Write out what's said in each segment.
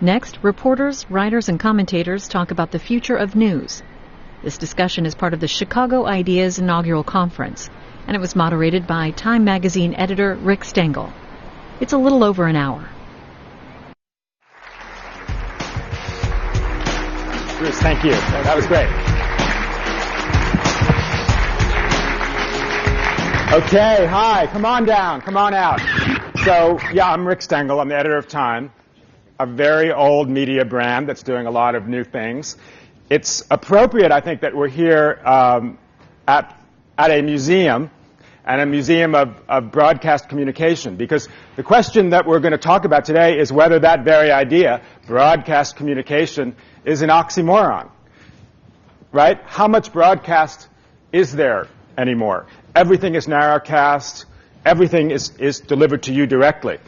Next, reporters, writers, and commentators talk about the future of news. This discussion is part of the Chicago Ideas inaugural conference, and it was moderated by Time magazine editor Rick Stengel. It's a little over an hour. Bruce, thank you. That was great. Okay, hi, come on down, come on out. So, yeah, I'm Rick Stengel. I'm the editor of Time, a very old media brand that's doing a lot of new things. It's appropriate, I think, that we're here at a museum, and a museum of broadcast communication, because the question that we're going to talk about today is whether that very idea, broadcast communication, is an oxymoron, right? How much broadcast is there anymore? Everything is narrowcast. Everything is delivered to you directly.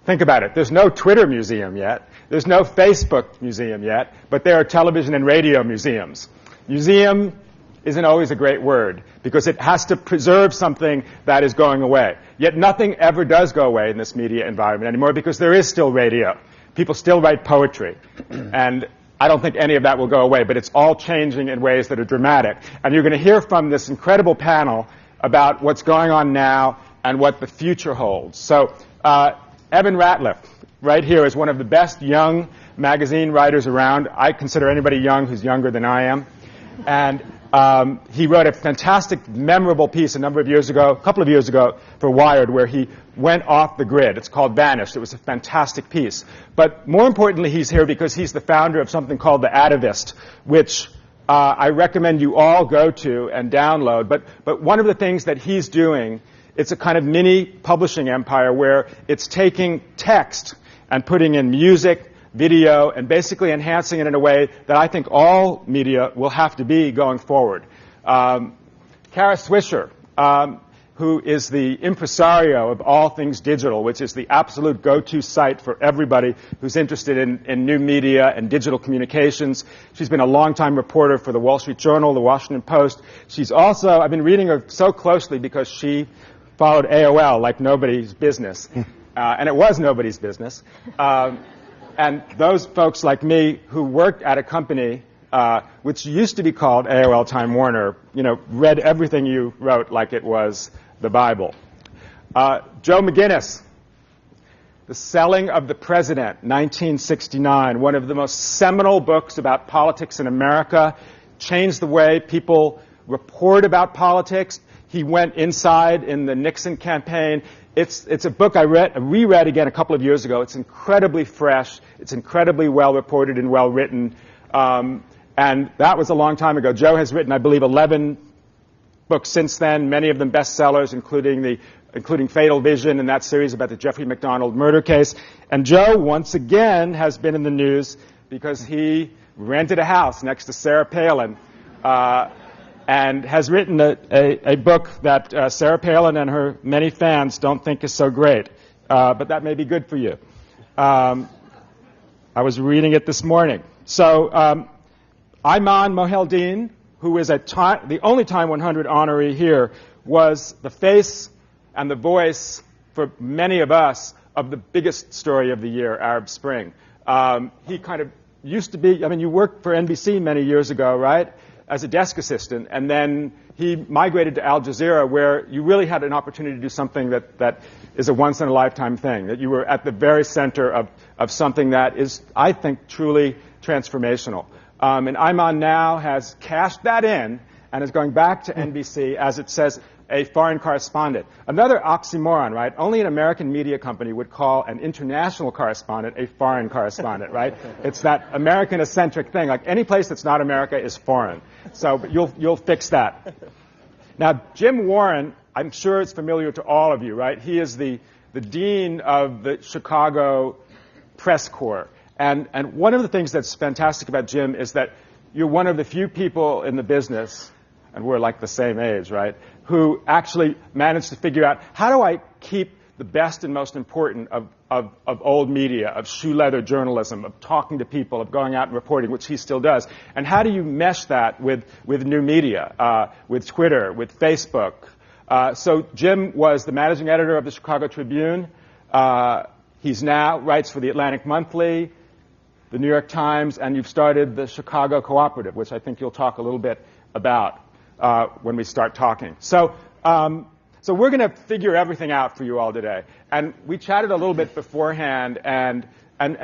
Think about it. There's no Twitter museum yet. There's no Facebook museum yet, but there are television and radio museums. Museum isn't always a great word because it has to preserve something that is going away. Yet nothing ever does go away in this media environment anymore because there is still radio. People still write poetry. And I don't think any of that will go away, but it's all changing in ways that are dramatic. And you're going to hear from this incredible panel about what's going on now and what the future holds. So Evan Ratliff, right here, is one of the best young magazine writers around. I consider anybody young who's younger than I am. And he wrote a fantastic, memorable piece a couple of years ago, for Wired, where he went off the grid. It's called Vanished. It was a fantastic piece. But more importantly, he's here because he's the founder of something called The Atavist, which I recommend you all go to and download. But one of the things that he's doing, it's a kind of mini publishing empire where it's taking text and putting in music, video, and basically enhancing it in a way that I think all media will have to be going forward. Kara Swisher, who is the impresario of all things digital, which is the absolute go-to site for everybody who's interested in new media and digital communications. She's been a long-time reporter for the Wall Street Journal, the Washington Post. She's also, I've been reading her so closely because she followed AOL like nobody's business. And it was nobody's business. And those folks like me who worked at a company which used to be called AOL Time Warner, read everything you wrote like it was the Bible. Joe McGinnis, The Selling of the President, 1969, one of the most seminal books about politics in America, changed the way people report about politics. He went inside in the Nixon campaign. It's a book I reread again a couple of years ago. It's incredibly fresh. It's incredibly well reported and well written. And that was a long time ago. Joe has written, I believe, 11 books since then, many of them bestsellers, including Fatal Vision and that series about the Jeffrey McDonald murder case. And Joe, once again, has been in the news because he rented a house next to Sarah Palin and has written a book that Sarah Palin and her many fans don't think is so great. But that may be good for you. I was reading it this morning. So Ayman Mohyeldin, who is the only Time 100 honoree here, was the face and the voice for many of us of the biggest story of the year, Arab Spring. He kind of used to be, you worked for NBC many years ago, right, as a desk assistant, and then he migrated to Al Jazeera, where you really had an opportunity to do something that is a once-in-a-lifetime thing, that you were at the very center of something that is, I think, truly transformational. And Ayman now has cashed that in and is going back to NBC, as it says, a foreign correspondent. Another oxymoron, right? Only an American media company would call an international correspondent a foreign correspondent, right? It's that American-eccentric thing. Like any place that's not America is foreign. So you'll fix that. Now, Jim Warren, I'm sure it's familiar to all of you, right? He is the dean of the Chicago Press Corps. And one of the things that's fantastic about Jim is that you're one of the few people in the business, and we're like the same age, right, who actually managed to figure out, how do I keep the best and most important of old media, of shoe leather journalism, of talking to people, of going out and reporting, which he still does, and how do you mesh that with new media, with Twitter, with Facebook? So Jim was the managing editor of the Chicago Tribune. He's now writes for the Atlantic Monthly, the New York Times, and you've started the Chicago Cooperative, which I think you'll talk a little bit about when we start talking. So we're going to figure everything out for you all today. And we chatted a little bit beforehand, and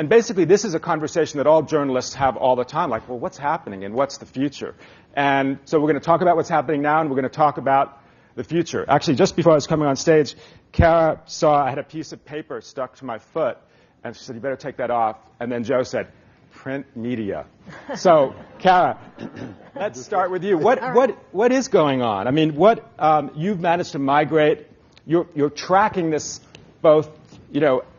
basically this is a conversation that all journalists have all the time, like, well, what's happening and what's the future? And so we're going to talk about what's happening now, and we're going to talk about the future. Actually, just before I was coming on stage, Kara saw I had a piece of paper stuck to my foot, and she said, you better take that off. And then Joe said, print media. So, Kara, let's start with you. What is going on? I mean, you've managed to migrate. You're tracking this both,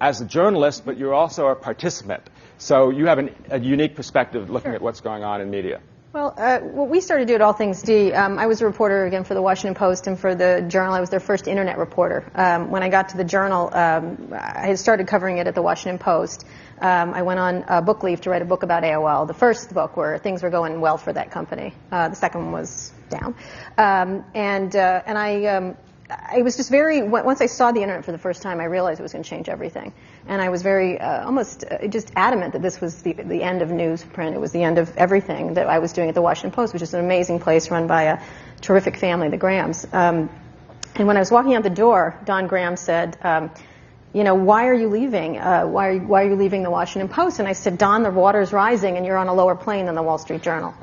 as a journalist, but you're also a participant. So you have a unique perspective looking at what's going on in media. Well, what we started to do at All Things D, I was a reporter, again, for the Washington Post, and for the Journal, I was their first internet reporter. When I got to the Journal, I had started covering it at the Washington Post. I went on book leave to write a book about AOL, the first book where things were going well for that company. The second one was down. I was just once I saw the internet for the first time, I realized it was going to change everything. And I was very, almost just adamant that this was the end of newsprint. It was the end of everything that I was doing at the Washington Post, which is an amazing place run by a terrific family, the Grahams. And when I was walking out the door, Don Graham said, why are you leaving? Why are you leaving the Washington Post? And I said, Don, the water's rising and you're on a lower plane than the Wall Street Journal.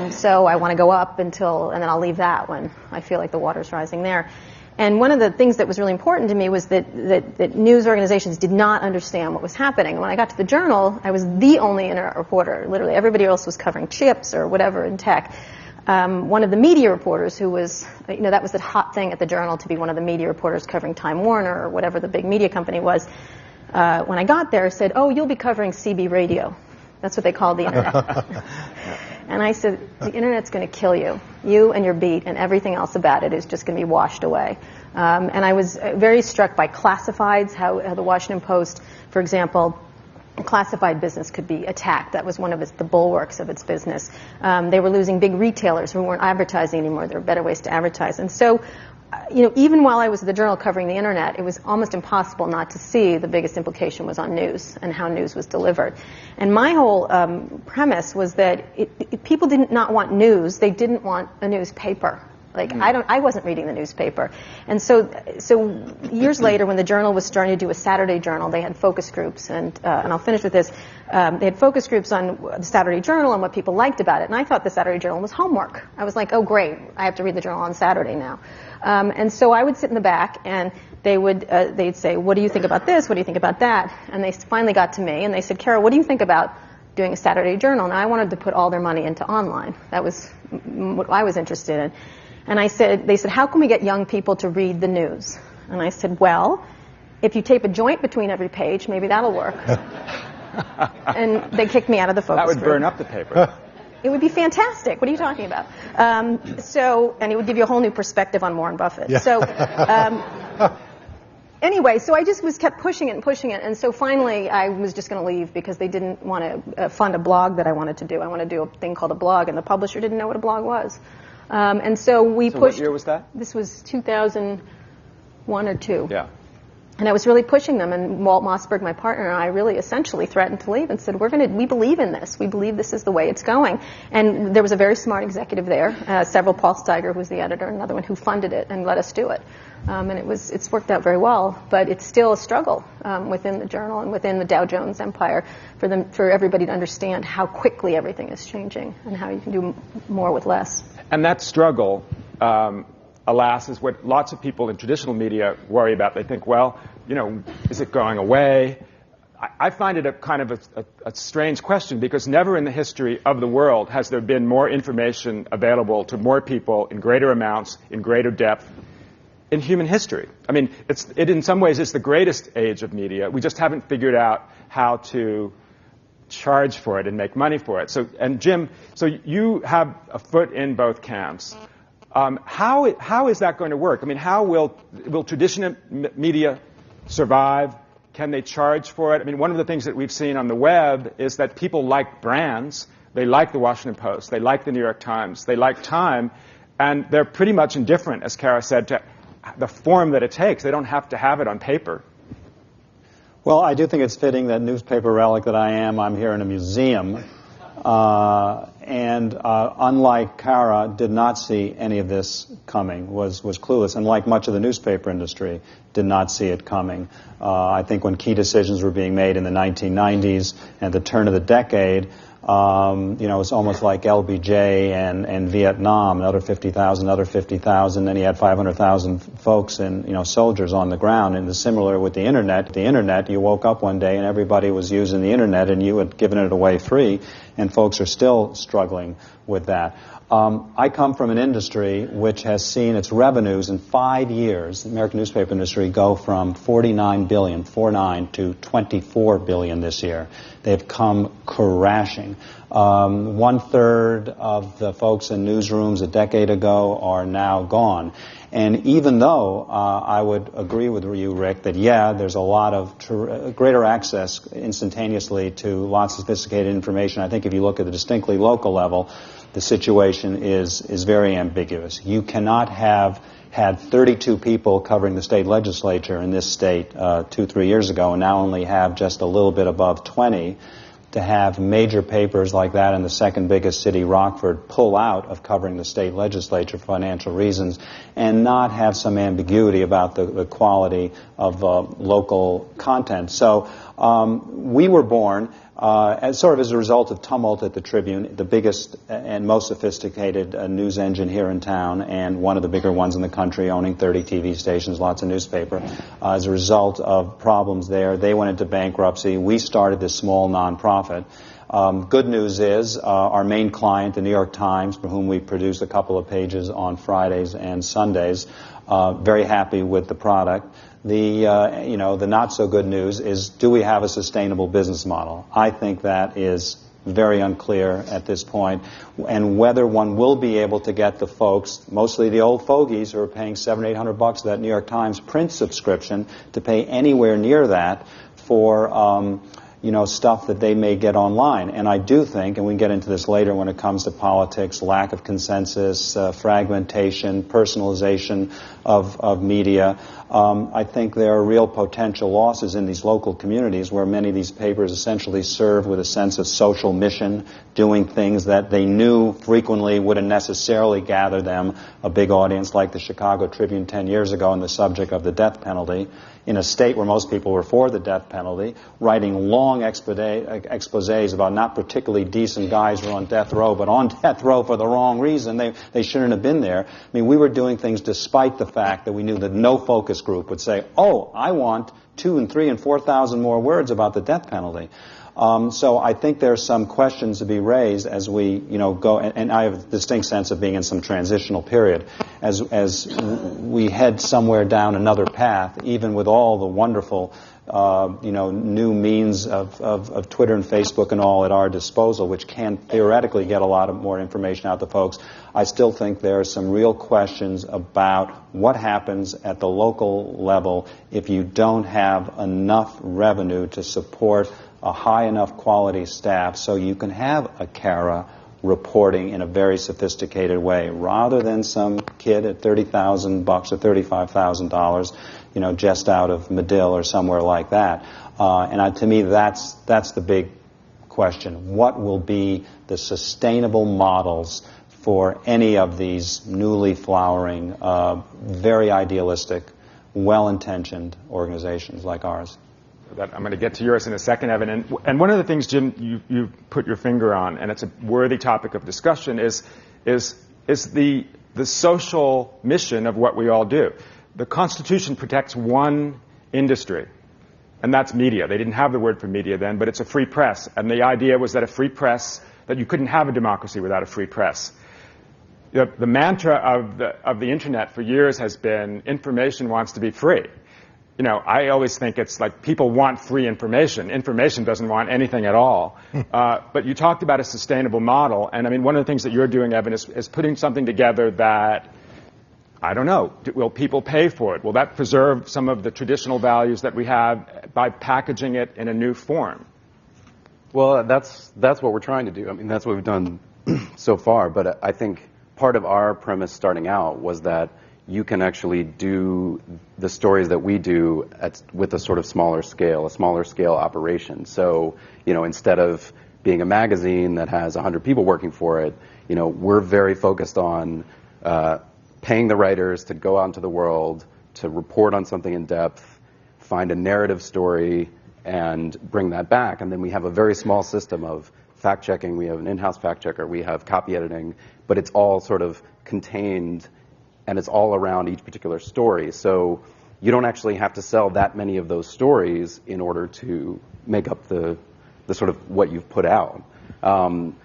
So I want to go up and then I'll leave that when I feel like the water's rising there. And one of the things that was really important to me was that news organizations did not understand what was happening. When I got to the Journal, I was the only internet reporter. Literally everybody else was covering chips or whatever in tech. One of the media reporters who was, that was the hot thing at the Journal, to be one of the media reporters covering Time Warner or whatever the big media company was, when I got there said, oh, you'll be covering CB radio. That's what they called the internet. And I said, the internet's going to kill you. You and your beat and everything else about it is just going to be washed away. And I was very struck by classifieds, how the Washington Post, for example, classified business could be attacked. That was one of the bulwarks of its business. They were losing big retailers who weren't advertising anymore. There were better ways to advertise. And so, even while I was at the Journal covering the internet, it was almost impossible not to see the biggest implication was on news and how news was delivered. And my whole premise was that people did not want news. They didn't want a newspaper. I wasn't reading the newspaper. And so years later, when the Journal was starting to do a Saturday Journal, they had focus groups, and I'll finish with this. They had focus groups on the Saturday Journal and what people liked about it. And I thought the Saturday Journal was homework. I was like, oh, great, I have to read the Journal on Saturday now. And so I would sit in the back, and they'd say, what do you think about this? What do you think about that? And they finally got to me, and they said, Carol, what do you think about doing a Saturday Journal? And I wanted to put all their money into online. That was what I was interested in. And they said, how can we get young people to read the news? And I said, well, if you tape a joint between every page, maybe that'll work. And they kicked me out of the focus group. That would burn up the paper. It would be fantastic. What are you talking about? And it would give you a whole new perspective on Warren Buffett. Yeah. So, anyway, so I just kept pushing it. And so finally, I was just going to leave because they didn't want to fund a blog that I wanted to do. I wanted to do a thing called a blog, and the publisher didn't know what a blog was. And so we pushed. What year was that? This was 2001 or 2. Yeah. And I was really pushing them, and Walt Mossberg, my partner, and I really essentially threatened to leave and said, we believe in this. We believe this is the way it's going. And there was a very smart executive there, Paul Steiger, who was the editor, another one who funded it and let us do it. And it's worked out very well, but it's still a struggle within the Journal and within the Dow Jones empire for everybody to understand how quickly everything is changing and how you can do more with less. And that struggle, alas, is what lots of people in traditional media worry about. They think, well, is it going away? I find it a kind of a strange question, because never in the history of the world has there been more information available to more people in greater amounts, in greater depth, in human history. I mean, it in some ways is the greatest age of media. We just haven't figured out how to charge for it and make money for it. And Jim, so you have a foot in both camps. How is that going to work? I mean, how will traditional media survive? Can they charge for it? I mean, one of the things that we've seen on the web is that people like brands. They like the Washington Post. They like the New York Times. They like Time. And they're pretty much indifferent, as Kara said, to the form that it takes. They don't have to have it on paper. Well, I do think it's fitting that newspaper relic that I am, I'm here in a museum. Unlike Kara, did not see any of this coming, was clueless, and like much of the newspaper industry, did not see it coming. I think when key decisions were being made in the 1990s and at the turn of the decade, it's almost like LBJ and Vietnam, another 50,000, then he had 500,000 folks and, soldiers on the ground. And similar with the internet. The internet, you woke up one day and everybody was using the internet and you had given it away free, and folks are still struggling with that. I come from an industry which has seen its revenues in 5 years, the American newspaper industry, go from 49 billion, to 24 billion this year. They've come crashing. 1/3 of the folks in newsrooms a decade ago are now gone. And even though I would agree with you, Rick, that there's a lot of greater access instantaneously to lots of sophisticated information, I think if you look at the distinctly local level, the situation is very ambiguous. You cannot have had 32 people covering the state legislature in this state 2-3 years ago and now only have just a little bit above 20. To have major papers like that in the second biggest city, Rockford, pull out of covering the state legislature for financial reasons and not have some ambiguity about the quality of local content. So we were born as sort of as a result of tumult at the Tribune, the biggest and most sophisticated news engine here in town, and one of the bigger ones in the country, owning 30 TV stations, lots of newspaper. As a result of problems there, they went into bankruptcy. We started this small nonprofit. Good news is our main client, the New York Times, for whom we produce a couple of pages on Fridays and Sundays, very happy with the product. The not so good news is, do we have a sustainable business model? I think that is very unclear at this point, and whether one will be able to get the folks, mostly the old fogies who are paying $700 or $800 for that New York Times print subscription, to pay anywhere near that for stuff that they may get online. And I do think, and we can get into this later when it comes to politics, lack of consensus, fragmentation, personalization of media, I think there are real potential losses in these local communities where many of these papers essentially serve with a sense of social mission, doing things that they knew frequently wouldn't necessarily gather them a big audience, like the Chicago Tribune 10 years ago on the subject of the death penalty, in a state where most people were for the death penalty, writing long exposés about not particularly decent guys who are on death row, but on death row for the wrong reason. They shouldn't have been there. I mean, we were doing things despite the fact that we knew that no focus group would say, oh, I want 2,000 and 3,000 and 4,000 more words about the death penalty. So I think there are some questions to be raised as we, go, and I have a distinct sense of being in some transitional period as we head somewhere down another path, even with all the wonderful, new means of Twitter and Facebook and all at our disposal, which can theoretically get a lot of more information out to folks. I still think there are some real questions about what happens at the local level if you don't have enough revenue to support a high enough quality staff so you can have a Kara reporting in a very sophisticated way, rather than some kid at $30,000 or $35,000, just out of Medill or somewhere like that. To me, that's the big question. What will be the sustainable models for any of these newly flowering, very idealistic, well-intentioned organizations like ours? I'm going to get to yours in a second, Evan. And one of the things, Jim, you put your finger on, and it's a worthy topic of discussion, is the social mission of what we all do. The Constitution protects one industry, and that's media. They didn't have the word for media then, but it's a free press. And the idea was that that you couldn't have a democracy without a free press. The mantra of the Internet for years has been, information wants to be free. I always think it's like people want free information. Information doesn't want anything at all. But you talked about a sustainable model, and I mean, one of the things that you're doing, Evan, is putting something together that, I don't know, will people pay for it? Will that preserve some of the traditional values that we have by packaging it in a new form? Well, that's what we're trying to do. I mean, that's what we've done so far. But I think part of our premise starting out was that you can actually do the stories that we do with a sort of smaller scale operation. So, instead of being a magazine that has 100 people working for it, we're very focused on paying the writers to go out into the world, to report on something in depth, find a narrative story, and bring that back. And then we have a very small system of fact-checking. We have an in-house fact-checker. We have copy editing. But it's all sort of contained, and it's all around each particular story. So you don't actually have to sell that many of those stories in order to make up the sort of what you've put out.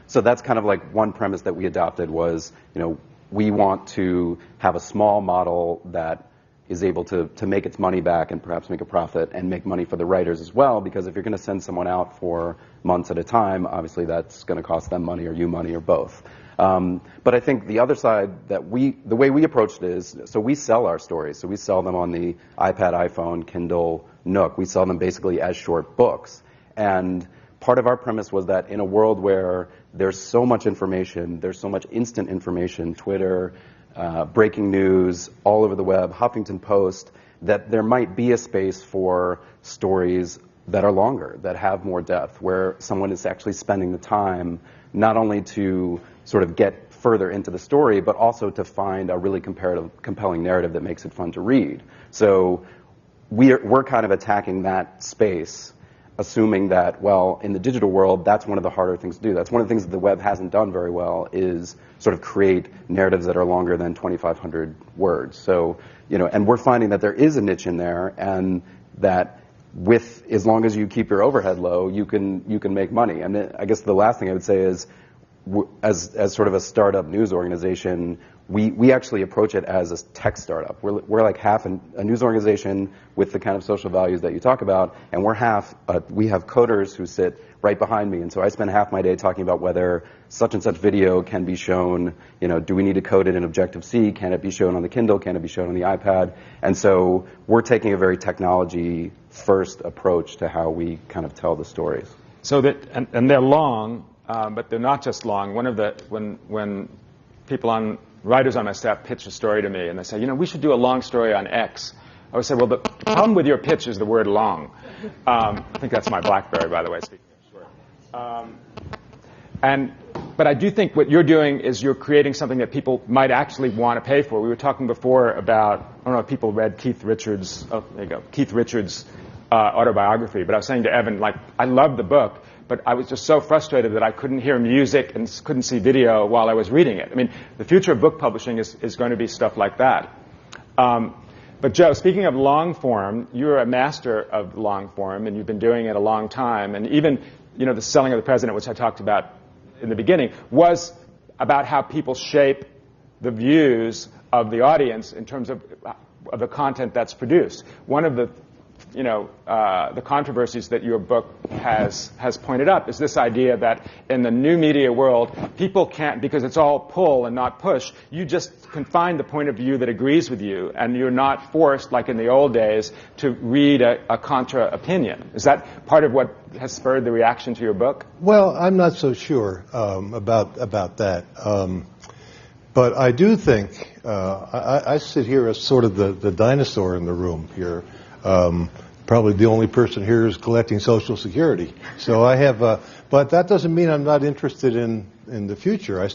So that's kind of like one premise that we adopted was, we want to have a small model that is able to make its money back and perhaps make a profit and make money for the writers as well, because if you're going to send someone out for months at a time, obviously that's going to cost them money or you money or both. But I think the other side the way we approached it is, so we sell our stories. So we sell them on the iPad, iPhone, Kindle, Nook. We sell them basically as short books. And part of our premise was that in a world where there's so much information, there's so much instant information, Twitter, breaking news, all over the web, Huffington Post, that there might be a space for stories that are longer, that have more depth, where someone is actually spending the time not only to sort of get further into the story, but also to find a really compelling narrative that makes it fun to read. So we're kind of attacking that space, assuming that, well, in the digital world, that's one of the harder things to do. That's one of the things that the web hasn't done very well, is sort of create narratives that are longer than 2,500 words. So, and we're finding that there is a niche in there, and that as long as you keep your overhead low, you can make money. And I guess the last thing I would say is, as sort of a startup news organization, we actually approach it as a tech startup. We're like half a news organization with the kind of social values that you talk about, and we have coders who sit right behind me, and so I spend half my day talking about whether such and such video can be shown, do we need to code it in Objective-C, can it be shown on the Kindle, can it be shown on the iPad, and so we're taking a very technology-first approach to how we kind of tell the stories. So that, and they're long, but they're not just long. When writers on my staff pitch a story to me, and they say, we should do a long story on X, I would say, well, the problem with your pitch is the word long. I think that's my BlackBerry, by the way, speaking of short. But I do think what you're doing is you're creating something that people might actually want to pay for. We were talking before about, I don't know if people read Keith Richards' autobiography, but I was saying to Evan, I loved the book, but I was just so frustrated that I couldn't hear music and couldn't see video while I was reading it. I mean, the future of book publishing is going to be stuff like that. But Joe, speaking of long form, you're a master of long form, and you've been doing it a long time. And even, the Selling of the President, which I talked about in the beginning, was about how people shape the views of the audience in terms of the content that's produced. One of the controversies that your book has pointed up is this idea that in the new media world, people can't, because it's all pull and not push, you just can find the point of view that agrees with you, and you're not forced, like in the old days, to read a contra opinion. Is that part of what has spurred the reaction to your book? Well, I'm not so sure about that. But I do think, I sit here as sort of the dinosaur in the room here. Probably the only person here is collecting Social Security. So I have, but that doesn't mean I'm not interested in the future. I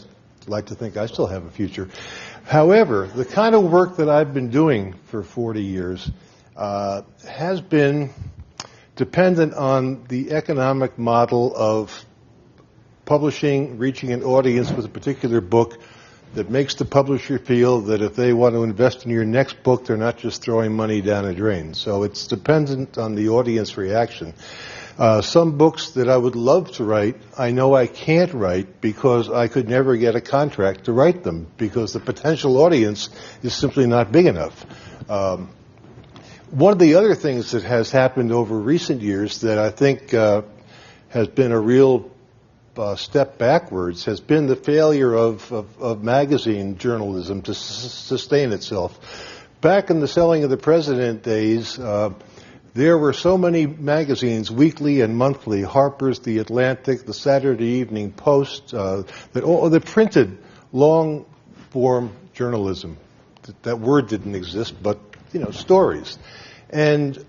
like to think I still have a future. However, the kind of work that I've been doing for 40 years has been dependent on the economic model of publishing, reaching an audience with a particular book that makes the publisher feel that if they want to invest in your next book, they're not just throwing money down a drain. So it's dependent on the audience reaction. Some books that I would love to write, I know I can't write because I could never get a contract to write them because the potential audience is simply not big enough. One of the other things that has happened over recent years that I think has been a real step backwards has been the failure of magazine journalism to sustain itself. Back in the Selling of the President days, there were so many magazines, weekly and monthly, Harper's, The Atlantic, the Saturday Evening Post, that printed long-form journalism. that word didn't exist, but stories. And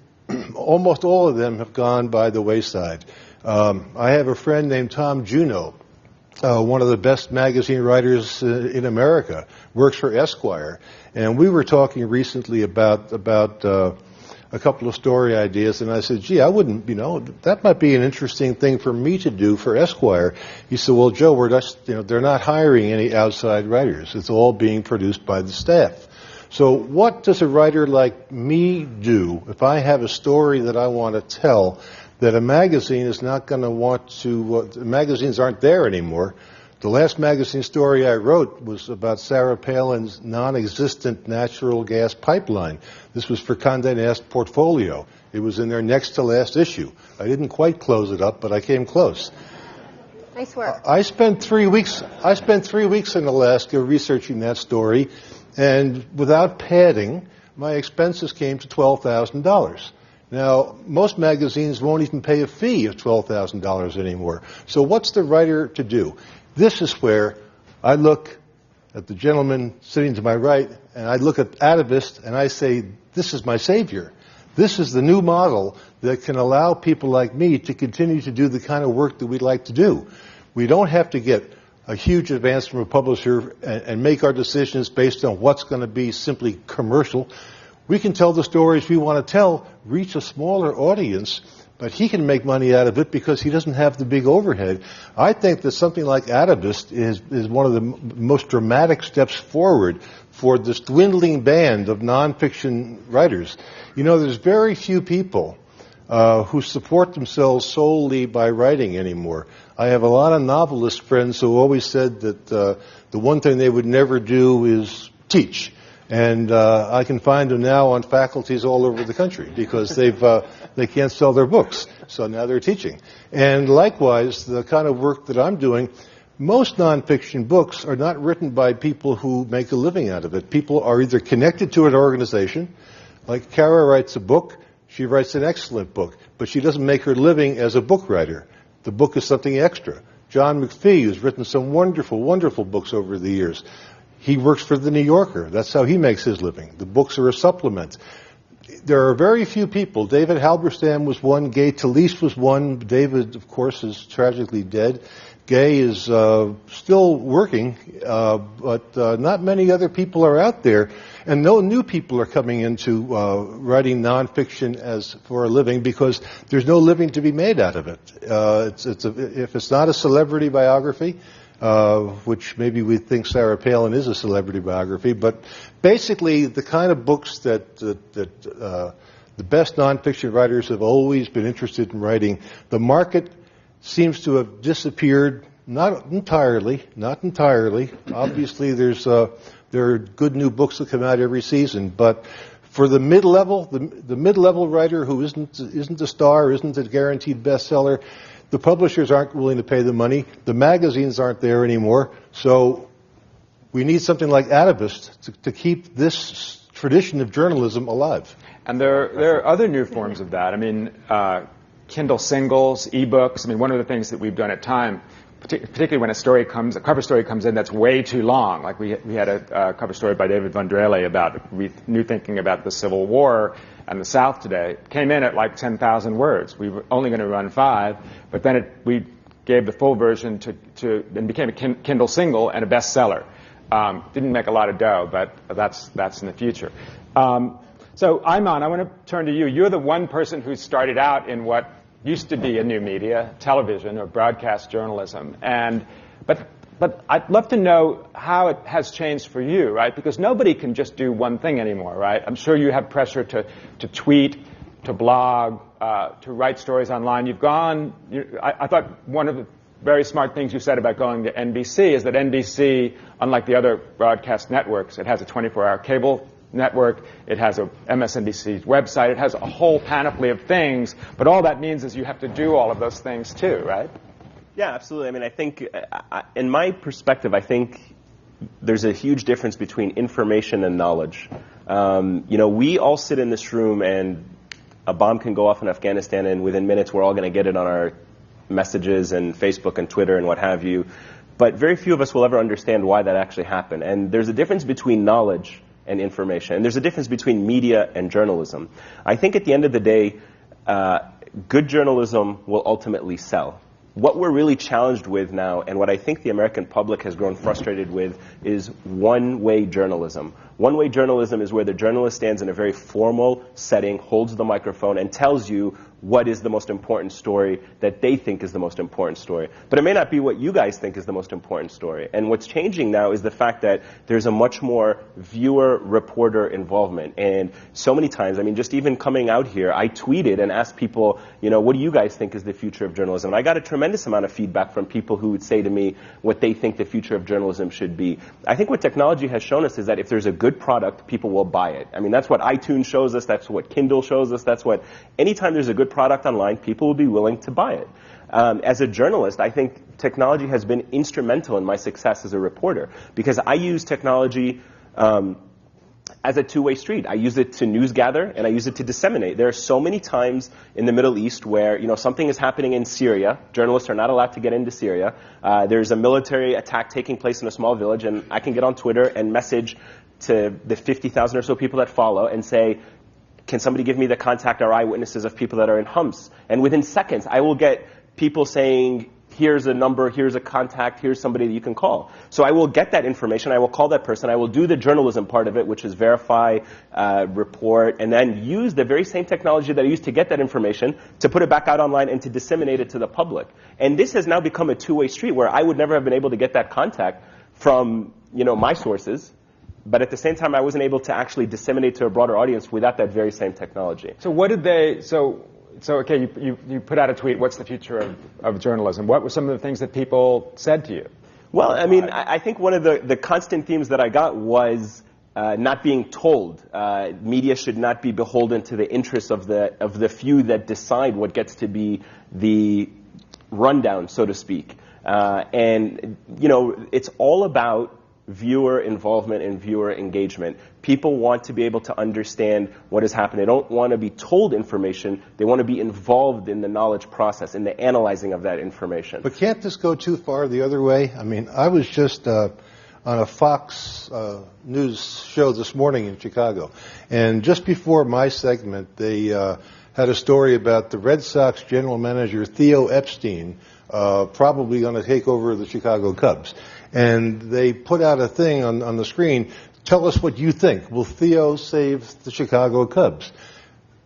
almost all of them have gone by the wayside. I have a friend named Tom Juneau, one of the best magazine writers in America, works for Esquire. And we were talking recently about a couple of story ideas, and I said, gee, I wouldn't, that might be an interesting thing for me to do for Esquire. He said, well, Joe, we're just, they're not hiring any outside writers. It's all being produced by the staff. So what does a writer like me do if I have a story that I want to tell that a magazine is not going to want to, magazines aren't there anymore. The last magazine story I wrote was about Sarah Palin's non-existent natural gas pipeline. This was for Condé Nast Portfolio. It was in their next to last issue. I didn't quite close it up, but I came close. Nice work. I spent 3 weeks in Alaska researching that story, and without padding, my expenses came to $12,000. Now, most magazines won't even pay a fee of $12,000 anymore. So what's the writer to do? This is where I look at the gentleman sitting to my right, and I look at Atavist, and I say, this is my savior. This is the new model that can allow people like me to continue to do the kind of work that we'd like to do. We don't have to get a huge advance from a publisher and make our decisions based on what's going to be simply commercial. We can tell the stories we want to tell, reach a smaller audience, but he can make money out of it because he doesn't have the big overhead. I think that something like Atavist is one of the most dramatic steps forward for this dwindling band of nonfiction writers. There's very few people who support themselves solely by writing anymore. I have a lot of novelist friends who always said that the one thing they would never do is teach. And I can find them now on faculties all over the country because they can't sell their books. So now they're teaching. And likewise, the kind of work that I'm doing, most nonfiction books are not written by people who make a living out of it. People are either connected to an organization, like Kara writes a book, she writes an excellent book, but she doesn't make her living as a book writer. The book is something extra. John McPhee, who's written some wonderful, wonderful books over the years, he works for the New Yorker. That's how he makes his living. The books are a supplement. There are very few people. David Halberstam was one. Gay Talese was one. David, of course, is tragically dead. Gay is still working, but not many other people are out there. And no new people are coming into writing nonfiction as for a living because there's no living to be made out of it. If it's not a celebrity biography, which maybe we think Sarah Palin is a celebrity biography, but basically the kind of books that the best nonfiction writers have always been interested in writing, the market seems to have disappeared, not entirely. Obviously there are good new books that come out every season, but for the mid-level, the mid-level writer who isn't a star, isn't a guaranteed bestseller, the publishers aren't willing to pay the money. The magazines aren't there anymore. So we need something like Atavist to keep this tradition of journalism alive. And there are other new forms of that. I mean, Kindle singles, ebooks. I mean, one of the things that we've done at Time, particularly when a cover story comes in that's way too long. Like we had a cover story by David Vendrelle about new thinking about the Civil War and the South today. It came in at like 10,000 words. We were only going to run 5, but then we gave the full version and became a Kindle single and a bestseller. Didn't make a lot of dough, but that's in the future. So Ayman, I want to turn to you. You're the one person who started out in what used to be a new media, television or broadcast journalism, but I'd love to know how it has changed for you, right? Because nobody can just do one thing anymore, right? I'm sure you have pressure to tweet, to blog, to write stories online. I thought one of the very smart things you said about going to NBC is that NBC, unlike the other broadcast networks, it has a 24-hour cable network, it has a MSNBC website, it has a whole panoply of things, but all that means is you have to do all of those things too, right? Yeah, absolutely. I mean, I think, in my perspective, I think there's a huge difference between information and knowledge. We all sit in this room and a bomb can go off in Afghanistan and within minutes we're all going to get it on our messages and Facebook and Twitter and what have you. But very few of us will ever understand why that actually happened. And there's a difference between knowledge and information. And there's a difference between media and journalism. I think at the end of the day, good journalism will ultimately sell. What we're really challenged with now, and what I think the American public has grown frustrated with, is one-way journalism. One-way journalism is where the journalist stands in a very formal setting, holds the microphone, and tells you what is the most important story that they think is the most important story. But it may not be what you guys think is the most important story. And what's changing now is the fact that there's a much more viewer-reporter involvement. And so many times, I mean, just even coming out here, I tweeted and asked people, you know, what do you guys think is the future of journalism? And I got a tremendous amount of feedback from people who would say to me what they think the future of journalism should be. I think what technology has shown us is that if there's a good product, people will buy it. I mean, that's what iTunes shows us. That's what Kindle shows us. That's what, anytime there's a good product online, people will be willing to buy it. As a journalist, I think technology has been instrumental in my success as a reporter because I use technology as a two-way street. I use it to news gather and I use it to disseminate. There are so many times in the Middle East where, you know, something is happening in Syria. Journalists are not allowed to get into Syria. There's a military attack taking place in a small village, and I can get on Twitter and message to the 50,000 or so people that follow and say, can somebody give me the contact or eyewitnesses of people that are in Homs? And within seconds, I will get people saying, here's a number, here's a contact, here's somebody that you can call. So I will get that information, I will call that person, I will do the journalism part of it, which is verify, report, and then use the very same technology that I used to get that information to put it back out online and to disseminate it to the public. And this has now become a two-way street where I would never have been able to get that contact from, you know, my sources. But at the same time, I wasn't able to actually disseminate to a broader audience without that very same technology. So what did they, so okay, you put out a tweet, what's the future of journalism? What were some of the things that people said to you? Well, I mean, I think one of the constant themes that I got was not being told. Media should not be beholden to the interests of the few that decide what gets to be the rundown, so to speak. And, you know, it's all about viewer involvement and viewer engagement. People want to be able to understand what has happened. They don't want to be told information. They want to be involved in the knowledge process, in the analyzing of that information. But can't this go too far the other way? I mean, I was just on a Fox News show this morning in Chicago, and just before my segment, they had a story about the Red Sox general manager, Theo Epstein, probably going to take over the Chicago Cubs. And they put out a thing on the screen, tell us what you think. Will Theo save the Chicago Cubs?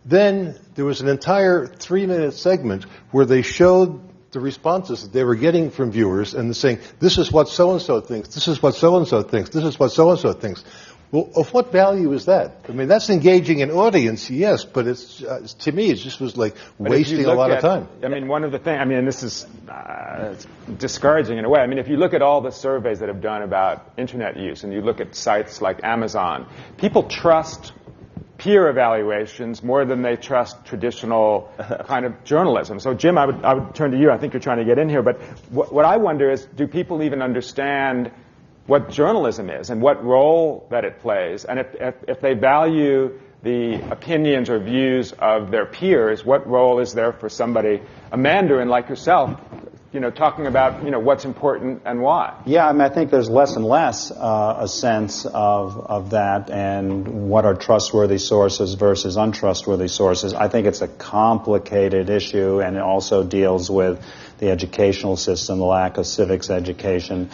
Then there was an entire 3-minute segment where they showed the responses that they were getting from viewers and saying, this is what so-and-so thinks, this is what so-and-so thinks, this is what so-and-so thinks. Well, of what value is that? I mean, that's engaging an audience, yes, but it's to me, it just was like wasting a lot of time. I mean, one of the things, I mean, this is it's discouraging in a way. I mean, if you look at all the surveys that have done about Internet use, and you look at sites like Amazon, people trust peer evaluations more than they trust traditional kind of journalism. So, Jim, I would turn to you. I think you're trying to get in here, but what I wonder is, do people even understand what journalism is and what role that it plays, and if they value the opinions or views of their peers, what role is there for somebody, a Mandarin like yourself, you know, talking about, you know, what's important and why? Yeah, I mean, I think there's less and less a sense of that and what are trustworthy sources versus untrustworthy sources. I think it's a complicated issue, and it also deals with the educational system, the lack of civics education,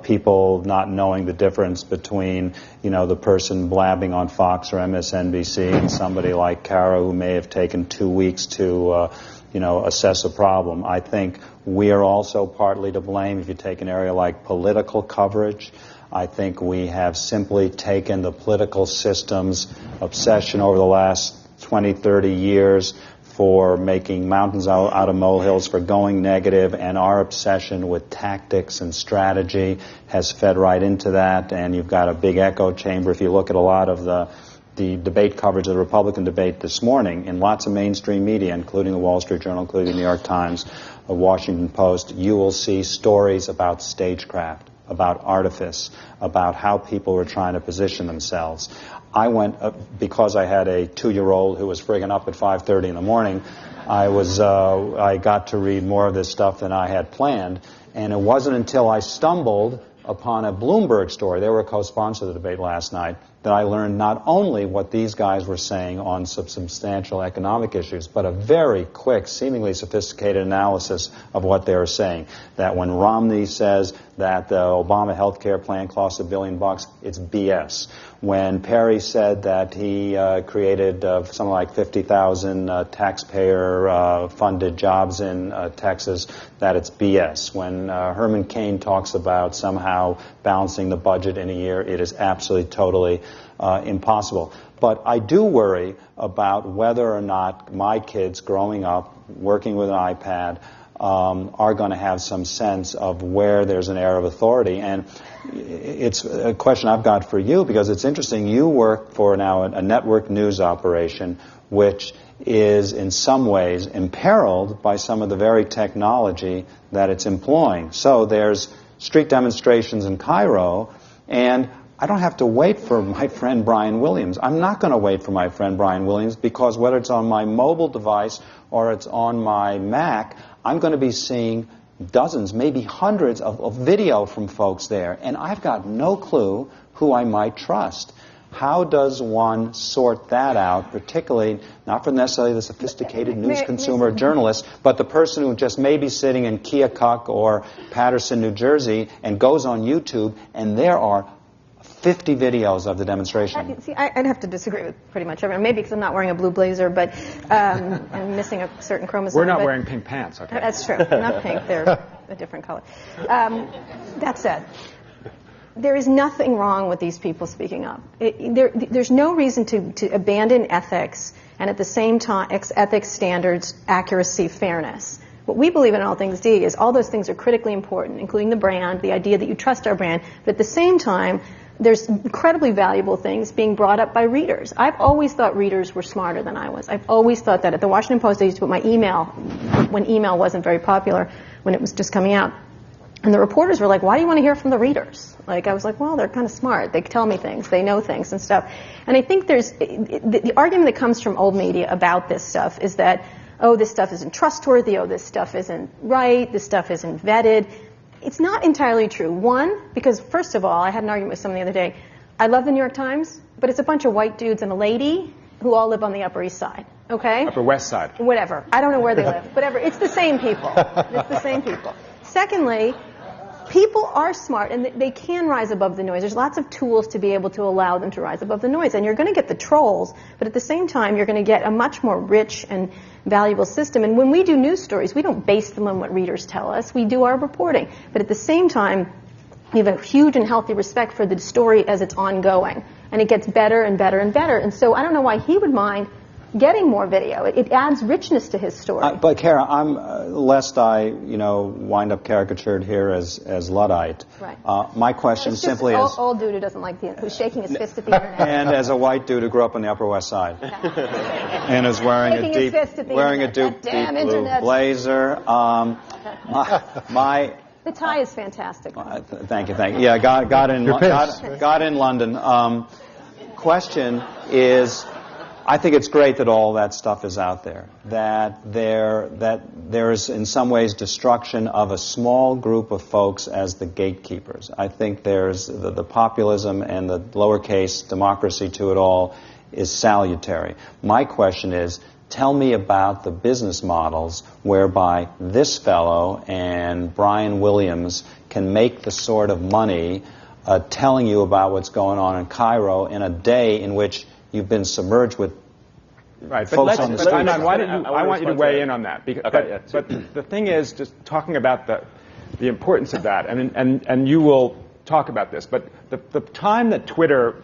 people not knowing the difference between, you know, the person blabbing on Fox or MSNBC and somebody like Kara who may have taken 2 weeks to, you know, assess a problem. I think we are also partly to blame if you take an area like political coverage. I think we have simply taken the political system's obsession over the last 20, 30 years for making mountains out of molehills, for going negative, and our obsession with tactics and strategy has fed right into that, and you've got a big echo chamber. If you look at a lot of the debate coverage of the Republican debate this morning in lots of mainstream media, including the Wall Street Journal, including the New York Times, the Washington Post, you will see stories about stagecraft, about artifice, about how people were trying to position themselves. I went, because I had a 2-year-old who was friggin' up at 5:30 in the morning, I got to read more of this stuff than I had planned, and it wasn't until I stumbled upon a Bloomberg story, they were a co-sponsor of the debate last night, that I learned not only what these guys were saying on some substantial economic issues, but a very quick, seemingly sophisticated analysis of what they were saying. That when Romney says that the Obama health care plan costs $1 billion, it's BS. When Perry said that he created something like 50,000 taxpayer-funded jobs in Texas, that it's BS. When Herman Cain talks about somehow balancing the budget in a year, it is absolutely, totally impossible. But I do worry about whether or not my kids growing up, working with an iPad, are going to have some sense of where there's an air of authority. And it's a question I've got for you, because it's interesting. You work for now a network news operation which is in some ways imperiled by some of the very technology that it's employing. So there's street demonstrations in Cairo, and I don't have to wait for my friend Brian Williams. I'm not going to wait for my friend Brian Williams, because whether it's on my mobile device or it's on my Mac, I'm going to be seeing dozens, maybe hundreds of video from folks there, and I've got no clue who I might trust. How does one sort that out, particularly not for necessarily the sophisticated news consumer journalist, but the person who just may be sitting in Keokuk or Paterson, New Jersey, and goes on YouTube, and there are 50 videos of the demonstration. See, I'd have to disagree with pretty much everyone. Maybe because I'm not wearing a blue blazer, but I'm missing a certain chromosome. We're not wearing pink pants, okay? That's true. They're not pink. They're a different color. That said, there is nothing wrong with these people speaking up. There's no reason to abandon ethics and at the same time ethics standards, accuracy, fairness. What we believe in All Things D is all those things are critically important, including the brand, the idea that you trust our brand, but at the same time, there's incredibly valuable things being brought up by readers. I've always thought readers were smarter than I was. I've always thought that. At the Washington Post, I used to put my email, when email wasn't very popular, when it was just coming out. And the reporters were like, why do you want to hear from the readers? Like, I was like, well, they're kind of smart. They tell me things. They know things and stuff. And I think there's, the argument that comes from old media about this stuff is that, oh, this stuff isn't trustworthy, oh, this stuff isn't right, this stuff isn't vetted. It's not entirely true. One, because first of all, I had an argument with someone the other day. I love the New York Times, but it's a bunch of white dudes and a lady who all live on the Upper East Side, okay? Upper West Side. Whatever. I don't know where they live. Whatever. It's the same people. It's the same people. Secondly, people are smart, and they can rise above the noise. There's lots of tools to be able to allow them to rise above the noise. And you're going to get the trolls, but at the same time, you're going to get a much more rich and valuable system. And when we do news stories, we don't base them on what readers tell us. We do our reporting. But at the same time, we have a huge and healthy respect for the story as it's ongoing. And it gets better and better and better. And so I don't know why he would mind getting more video. It adds richness to his story. But Kara, I'm lest I, wind up caricatured here as Luddite. Right. My question simply is, old dude who doesn't like who's shaking his fist at the internet. and as a white dude who grew up on the Upper West Side, and is wearing a deep blue blazer. The tie is fantastic. Thank you. Yeah, got in London. Question is, I think it's great that all that stuff is out there. That there's in some ways destruction of a small group of folks as the gatekeepers. I think there's the populism and the lowercase democracy to it all is salutary. My question is, tell me about the business models whereby this fellow and Brian Williams can make the sort of money telling you about what's going on in Cairo in a day in which you've been submerged with folks on the street. I want you to weigh in on that. But the thing is, just talking about the importance of that, and you will talk about this, but the time that Twitter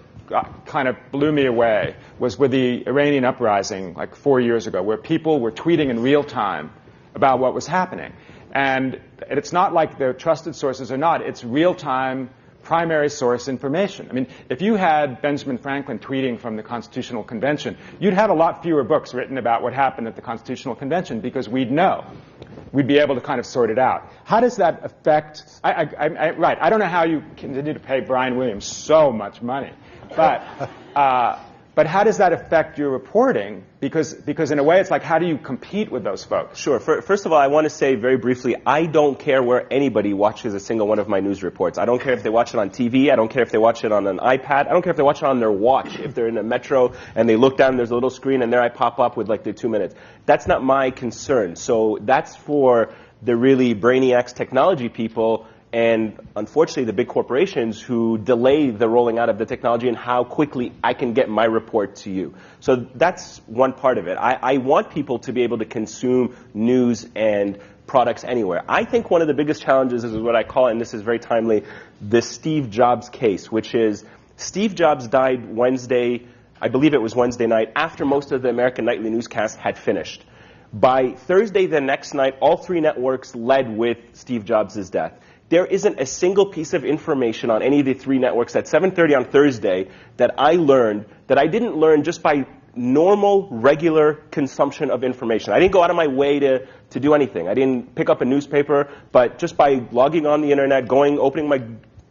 kind of blew me away was with the Iranian uprising like 4 years ago, where people were tweeting in real time about what was happening. And it's not like they're trusted sources or not, it's real time primary source information. I mean, if you had Benjamin Franklin tweeting from the Constitutional Convention, you'd have a lot fewer books written about what happened at the Constitutional Convention because we'd know. We'd be able to kind of sort it out. How does that affect... I don't know how you continue to pay Brian Williams so much money. But But how does that affect your reporting? Because in a way, it's like, how do you compete with those folks? Sure. First of all, I want to say very briefly, I don't care where anybody watches a single one of my news reports. I don't care if they watch it on TV. I don't care if they watch it on an iPad. I don't care if they watch it on their watch. If they're in a metro and they look down, there's a little screen, and there I pop up with like the 2 minutes. That's not my concern. So that's for the really brainiacs technology people, and unfortunately the big corporations who delay the rolling out of the technology and how quickly I can get my report to you. So that's one part of it. I want people to be able to consume news and products anywhere. I think one of the biggest challenges is what I call, and this is very timely, the Steve Jobs case, which is Steve Jobs died Wednesday, I believe it was Wednesday night, after most of the American nightly newscasts had finished. By Thursday the next night, all three networks led with Steve Jobs' death. There isn't a single piece of information on any of the three networks at 7:30 on Thursday that I learned that I didn't learn just by normal, regular consumption of information. I didn't go out of my way to do anything. I didn't pick up a newspaper, but just by logging on the internet, opening my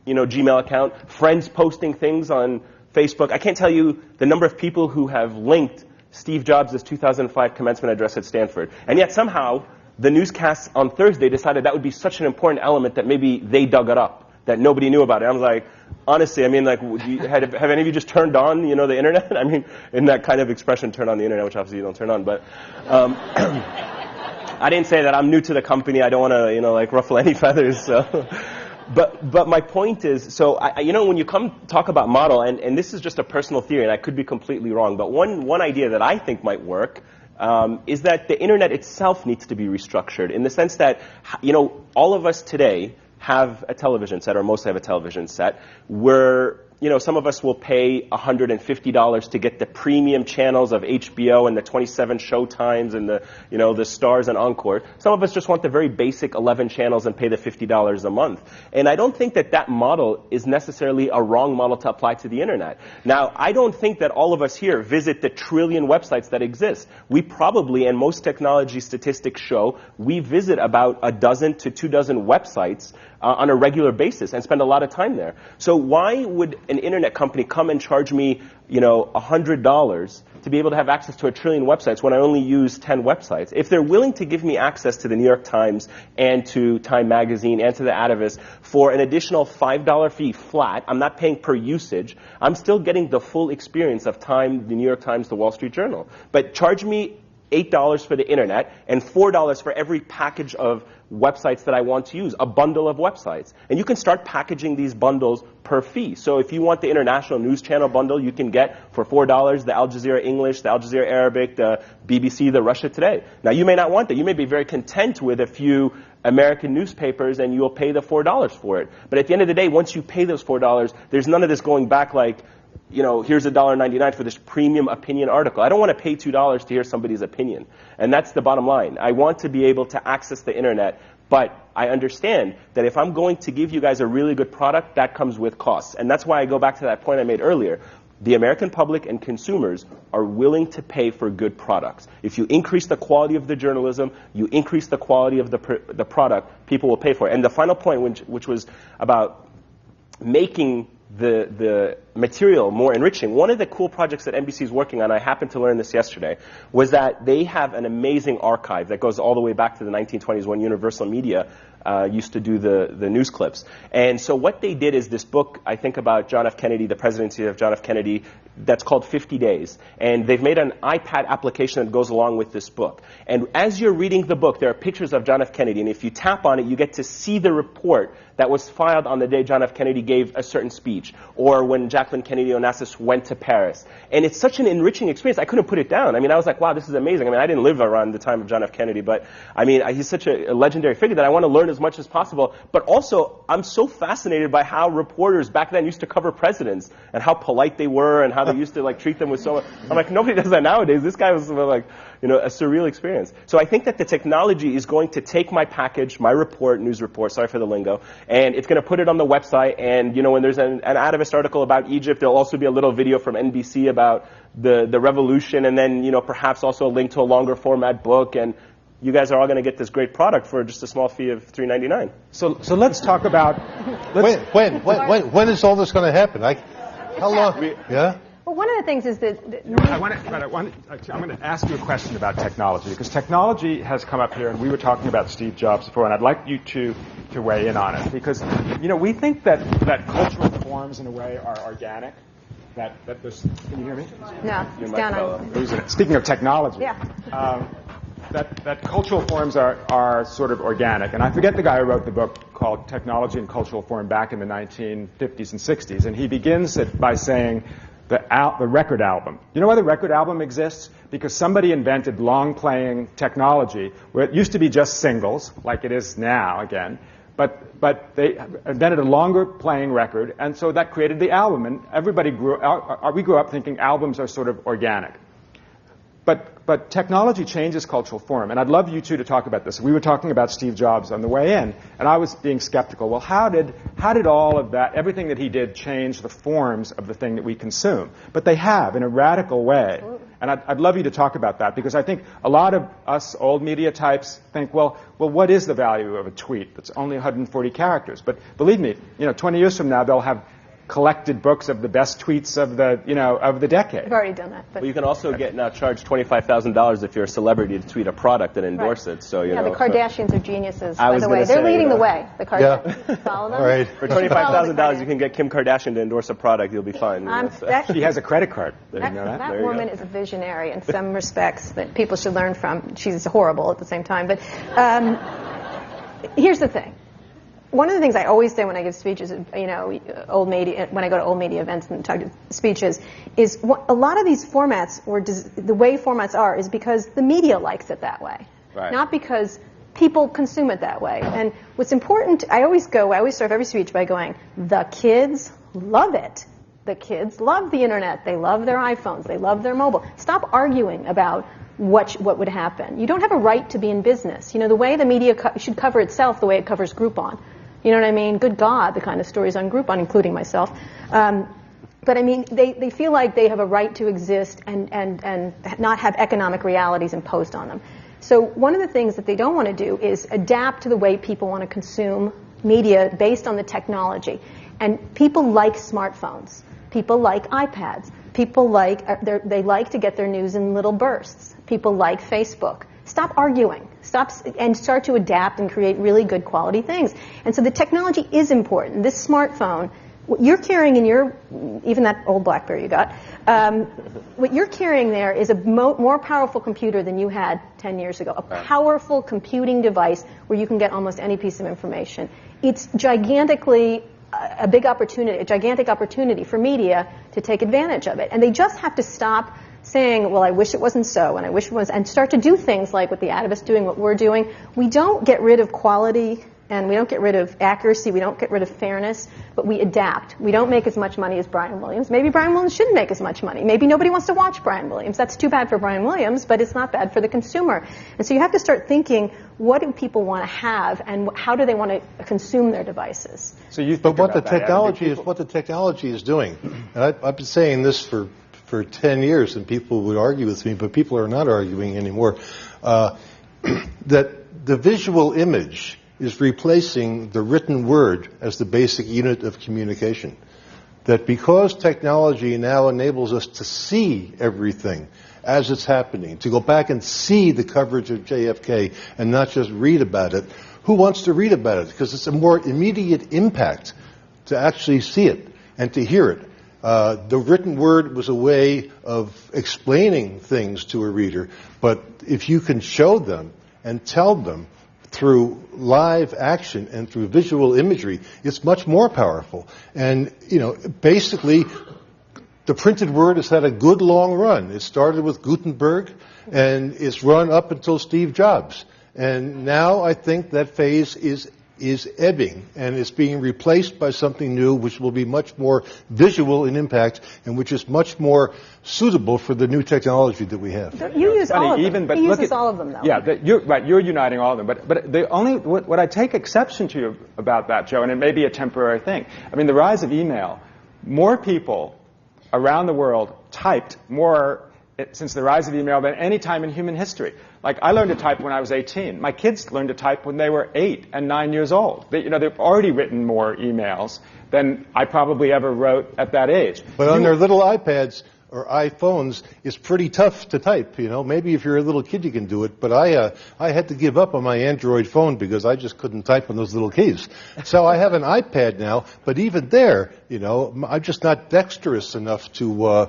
Gmail account, friends posting things on Facebook. I can't tell you the number of people who have linked Steve Jobs' 2005 commencement address at Stanford. And yet somehow the newscasts on Thursday decided that would be such an important element that maybe they dug it up, that nobody knew about it. I was like, honestly, I mean, like, have any of you just turned on, the internet? I mean, in that kind of expression, turn on the internet, which obviously you don't turn on. But I didn't say that I'm new to the company. I don't want to, like, ruffle any feathers. So. But my point is, so when you come talk about model, and this is just a personal theory, and I could be completely wrong, but one idea that I think might work is that the internet itself needs to be restructured in the sense that, all of us today have a television set, or mostly have a television set, where some of us will pay $150 to get the premium channels of HBO and the 27 showtimes and the Stars and Encore. Some of us just want the very basic 11 channels and pay the $50 a month. And I don't think that model is necessarily a wrong model to apply to the internet. Now, I don't think that all of us here visit the trillion websites that exist. We probably, and most technology statistics show, we visit about a dozen to 24 websites on a regular basis and spend a lot of time there. So why would an internet company come and charge me, $100 to be able to have access to a trillion websites when I only use 10 websites? If they're willing to give me access to the New York Times and to Time Magazine and to the Atavist for an additional $5 fee flat, I'm not paying per usage, I'm still getting the full experience of Time, the New York Times, the Wall Street Journal. But charge me $8 for the internet and $4 for every package of websites that I want to use, a bundle of websites. And you can start packaging these bundles per fee. So if you want the international news channel bundle, you can get for $4 the Al Jazeera English, the Al Jazeera Arabic, the BBC, the Russia Today. Now, you may not want that. You may be very content with a few American newspapers and you'll pay the $4 for it. But at the end of the day, once you pay those $4, there's none of this going back like, here's $1.99 for this premium opinion article. I don't want to pay $2 to hear somebody's opinion. And that's the bottom line. I want to be able to access the internet, but I understand that if I'm going to give you guys a really good product, that comes with costs. And that's why I go back to that point I made earlier. The American public and consumers are willing to pay for good products. If you increase the quality of the journalism, you increase the quality of the product, people will pay for it. And the final point, which was about making the material more enriching. One of the cool projects that NBC is working on, I happened to learn this yesterday, was that they have an amazing archive that goes all the way back to the 1920s when Universal Media used to do the news clips. And so what they did is this book, I think about John F. Kennedy, the presidency of John F. Kennedy, that's called 50 Days. And they've made an iPad application that goes along with this book. And as you're reading the book, there are pictures of John F. Kennedy. And if you tap on it, you get to see the report that was filed on the day John F. Kennedy gave a certain speech, or when Jacqueline Kennedy Onassis went to Paris. And it's such an enriching experience. I couldn't put it down. I mean, I was like, wow, this is amazing. I mean, I didn't live around the time of John F. Kennedy, but I mean, he's such a legendary figure that I want to learn as much as possible. But also, I'm so fascinated by how reporters back then used to cover presidents and how polite they were and how they used to like treat them with so much. I'm like, nobody does that nowadays. This guy was like, a surreal experience. So I think that the technology is going to take my package, my report, news report, sorry for the lingo, and it's going to put it on the website. And, when there's an Atavist article about Egypt, there'll also be a little video from NBC about the revolution, and then, perhaps also a link to a longer format book. And you guys are all going to get this great product for just a small fee of $3.99. So let's talk about... When is all this going to happen? How long? Yeah? Well, Well, one of the things is that I'm going to ask you a question about technology, because technology has come up here, and we were talking about Steve Jobs before, and I'd like you to weigh in on it, because we think that cultural forms in a way are organic. That there's, can you hear me? No, it's down on. Speaking of technology, Yeah. that cultural forms are sort of organic, and I forget the guy who wrote the book called Technology and Cultural Form back in the 1950s and 60s, and he begins it by saying the record album. You know why the record album exists? Because somebody invented long-playing technology where it used to be just singles, like it is now again, but they invented a longer playing record, and so that created the album, and we grew up thinking albums are sort of organic. But technology changes cultural form, and I'd love you two to talk about this. We were talking about Steve Jobs on the way in, and I was being skeptical. Well, how did all of that, everything that he did, change the forms of the thing that we consume? But they have, in a radical way. And I'd love you to talk about that, because I think a lot of us old media types think, well, what is the value of a tweet that's only 140 characters? But believe me, 20 years from now, they'll have collected books of the best tweets of the decade. I've already done that. But well, you can also get now charged $25,000 if you're a celebrity to tweet a product and endorse it. So the Kardashians are geniuses. I by was the way, gonna they're say, leading the way. The Kardashians. Follow them. All right. For $25,000, you can get Kim Kardashian to endorse a product. You'll be fine. She has a credit card. Did you know that? That woman is a visionary in some respects that people should learn from. She's horrible at the same time. But here's the thing. One of the things I always say when I give speeches, old media, when I go to old media events and talk to speeches, is a lot of these formats, or the way formats are, is because the media likes it that way, not because people consume it that way. And what's important, I always start every speech by going, the kids love it. The kids love the internet. They love their iPhones. They love their mobile. Stop arguing about what would happen. You don't have a right to be in business. The way the media should cover itself, the way it covers Groupon. You know what I mean? Good God, the kind of stories on Groupon, including myself. But I mean, they feel like they have a right to exist and not have economic realities imposed on them. So one of the things that they don't want to do is adapt to the way people want to consume media based on the technology. And people like smartphones. People like iPads. People they like to get their news in little bursts. People like Facebook. Stop arguing. Start to adapt and create really good quality things. And so the technology is important. This smartphone, what you're carrying in even that old BlackBerry you got, what you're carrying there is a more powerful computer than you had 10 years ago. A powerful computing device where you can get almost any piece of information. It's gigantic opportunity for media to take advantage of it. And they just have to stop saying, well, I wish it wasn't so, and I wish it was, and start to do things like what the activists doing, what we're doing. We don't get rid of quality, and we don't get rid of accuracy, we don't get rid of fairness, but we adapt. We don't make as much money as Brian Williams. Maybe Brian Williams shouldn't make as much money. Maybe nobody wants to watch Brian Williams. That's too bad for Brian Williams, but it's not bad for the consumer. And so you have to start thinking, what do people want to have, and how do they want to consume their devices? So what the technology is doing, and I've been saying this for 10 years, and people would argue with me, but people are not arguing anymore, that the visual image is replacing the written word as the basic unit of communication. That because technology now enables us to see everything as it's happening, to go back and see the coverage of JFK and not just read about it, who wants to read about it? Because it's a more immediate impact to actually see it and to hear it. The written word was a way of explaining things to a reader, but if you can show them and tell them through live action and through visual imagery, it's much more powerful. And, basically, the printed word has had a good long run. It started with Gutenberg, and it's run up until Steve Jobs. And now I think that phase is ebbing, and it's being replaced by something new which will be much more visual in impact and which is much more suitable for the new technology that we have. You use all of them. He uses all of them, though. Yeah, you're right. You're uniting all of them. But what I take exception to about that, Joe, and it may be a temporary thing. I mean, the rise of email, more people around the world typed more since the rise of email than any time in human history. Like, I learned to type when I was 18. My kids learned to type when they were 8 and 9 years old. They've already written more emails than I probably ever wrote at that age. But on their little iPads, or iPhones is pretty tough to type. You know, maybe if you're a little kid you can do it, but I had to give up on my Android phone because I just couldn't type on those little keys. So I have an iPad now, but even there, you know, I'm just not dexterous enough to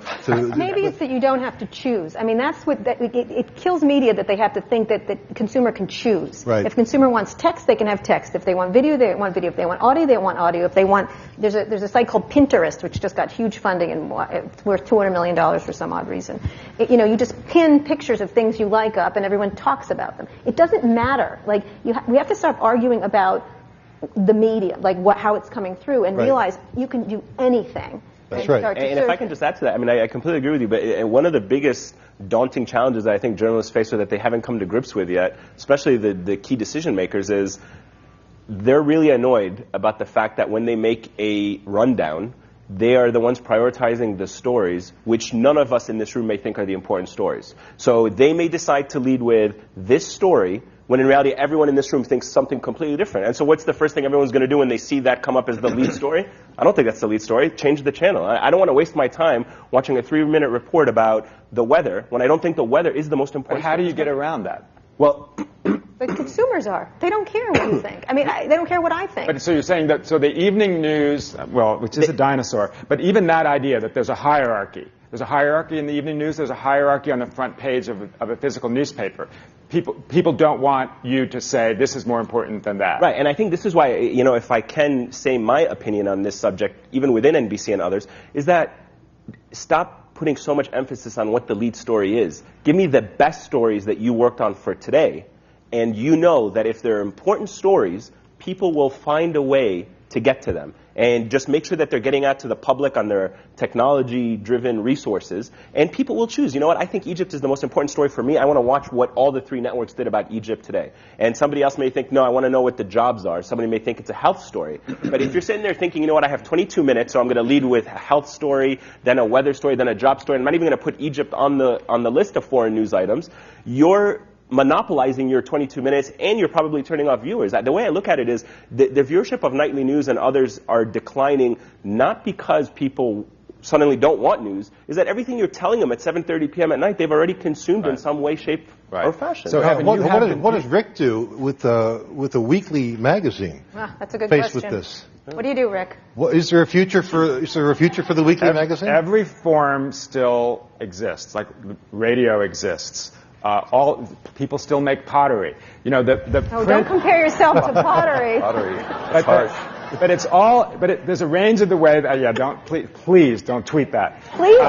Maybe it's that you don't have to choose. I mean, that's what it kills media that they have to think that the consumer can choose. Right. If consumer wants text, they can have text. If they want video, they want video. If they want audio, they want audio. If they want, there's a site called Pinterest, which just got huge funding and it's worth $200 million for some odd reason. You know, you just pin pictures of things you like up, and everyone talks about them. It doesn't matter. Like we have to stop arguing about the media, like how it's coming through, and realize you can do anything. That's right. And if I can just add to that, I mean, I completely agree with you, but one of the biggest daunting challenges that I think journalists face with that they haven't come to grips with yet, especially the key decision makers, is they're really annoyed about the fact that when they make a rundown, they are the ones prioritizing the stories, which none of us in this room may think are the important stories. So they may decide to lead with this story, when in reality everyone in this room thinks something completely different. And so what's the first thing everyone's going to do when they see that come up as the lead story? I don't think that's the lead story. Change the channel. I don't want to waste my time watching a 3-minute report about the weather when I don't think the weather is the most important. But how do you get around that? Well, But consumers are. They don't care what you think. I mean, they don't care what I think. But so you're saying that, so the evening news, well, which is a dinosaur, but even that idea that there's a hierarchy. There's a hierarchy in the evening news. There's a hierarchy on the front page of a physical newspaper. People don't want you to say this is more important than that. Right, and I think this is why, you know, if I can say my opinion on this subject, even within NBC and others, is that stop putting so much emphasis on what the lead story is. Give me the best stories that you worked on for today, and you know that if they're important stories, people will find a way to get to them. And just make sure that they're getting out to the public on their technology-driven resources. And people will choose. You know what? I think Egypt is the most important story for me. I want to watch what all the 3 networks did about Egypt today. And somebody else may think, no, I want to know what the jobs are. Somebody may think it's a health story. But if you're sitting there thinking, you know what, I have 22 minutes, so I'm going to lead with a health story, then a weather story, then a job story. I'm not even going to put Egypt on the list of foreign news items. You're monopolizing your 22 minutes, and you're probably turning off viewers. The way I look at it is the viewership of nightly news and others are declining not because people suddenly don't want news, is that everything you're telling them at 7:30 p.m. at night, they've already consumed in some way, shape, or fashion. So what does Rick do with a weekly magazine? That's a good faced question. with this? What do you do, Rick? Is there a future for the weekly magazine? Every form still exists, like radio exists. All people still make pottery. You know, the print, don't compare yourself to pottery. Pottery. But, but it's all. But there's a range of the way that. Yeah, don't please don't tweet that. Please do,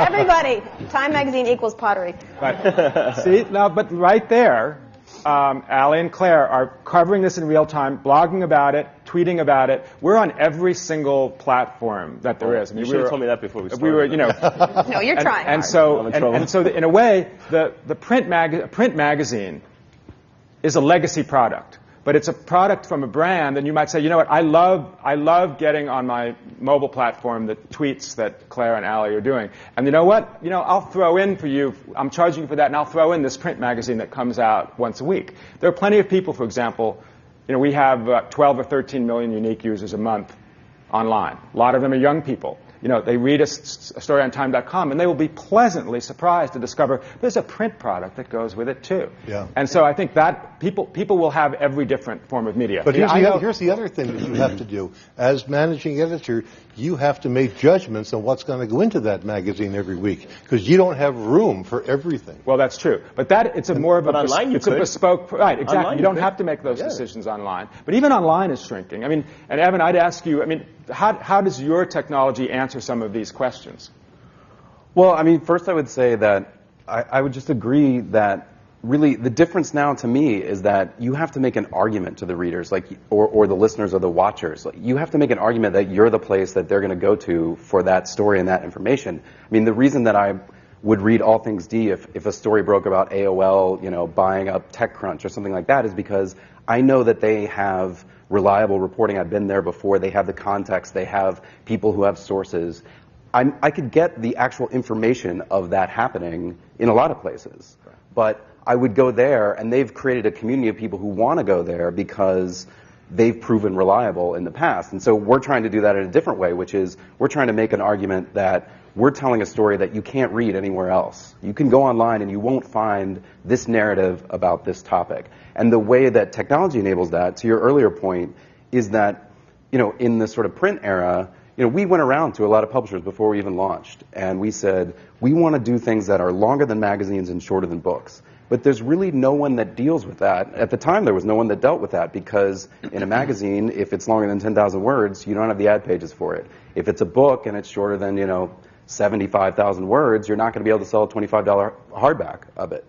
everybody. Time magazine equals pottery. But see, no, but right there, Allie and Claire are covering this in real time, blogging about it, tweeting about it. We're on every single platform that there is. I mean, you should have told me that before we started. We were, you know. No, you're trying. And so, in a way, the print magazine is a legacy product. But it's a product from a brand, and you might say, you know what, I love getting on my mobile platform the tweets that Claire and Allie are doing. And you know what? You know, I'll throw in for you, I'm charging you for that, and I'll throw in this print magazine that comes out once a week. There are plenty of people, for example, you know, we have 12 or 13 million unique users a month online. A lot of them are young people. You know, they read a story on Time.com, and they will be pleasantly surprised to discover there's a print product that goes with it too. Yeah. And so I think that people will have every different form of media. But here's the other thing that you have to do. As managing editor, you have to make judgments on what's going to go into that magazine every week, because you don't have room for everything. Well, that's true. But it's a bespoke. Right, exactly. Online you don't have to make those decisions online. But even online is shrinking. I mean, and Evan, I'd ask you, I mean, how does your technology answer some of these questions? Well, I mean, first I would say that I would just agree that really the difference now to me is that you have to make an argument to the readers, like, or the listeners or the watchers. Like, you have to make an argument that you're the place that they're going to go to for that story and that information. I mean, the reason that I would read All Things D if a story broke about AOL, you know, buying up TechCrunch or something like that is because I know that they have reliable reporting. I've been there before. They have the context. They have people who have sources. I could get the actual information of that happening in a lot of places. But I would go there, and they've created a community of people who want to go there because they've proven reliable in the past. And so we're trying to do that in a different way, which is we're trying to make an argument that we're telling a story that you can't read anywhere else. You can go online and you won't find this narrative about this topic. And the way that technology enables that, to your earlier point, is that, in the sort of print era, we went around to a lot of publishers before we even launched, and we said, we want to do things that are longer than magazines and shorter than books. But there's really no one that deals with that. At the time, there was no one that dealt with that, because in a magazine, if it's longer than 10,000 words, you don't have the ad pages for it. If it's a book and it's shorter than, 75,000 words, you're not going to be able to sell a $25 hardback of it.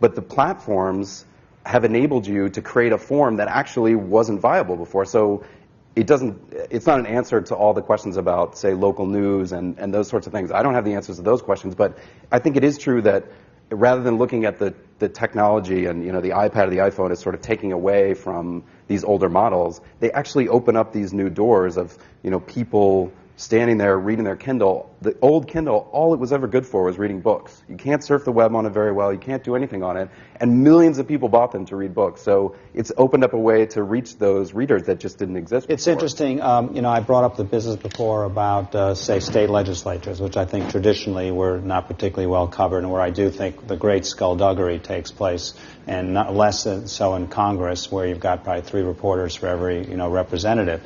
But the platforms have enabled you to create a form that actually wasn't viable before. So it's not an answer to all the questions about, say, local news and those sorts of things. I don't have the answers to those questions, but I think it is true that rather than looking at the technology and, the iPad or the iPhone as sort of taking away from these older models, they actually open up these new doors of, people standing there reading their Kindle. The old Kindle, all it was ever good for was reading books. You can't surf the web on it very well. You can't do anything on it. And millions of people bought them to read books. So it's opened up a way to reach those readers that just didn't exist before. It's interesting. I brought up the business before about, say, state legislatures, which I think traditionally were not particularly well covered, and where I do think the great skullduggery takes place, and not less so in Congress, where you've got probably 3 reporters for every, representative.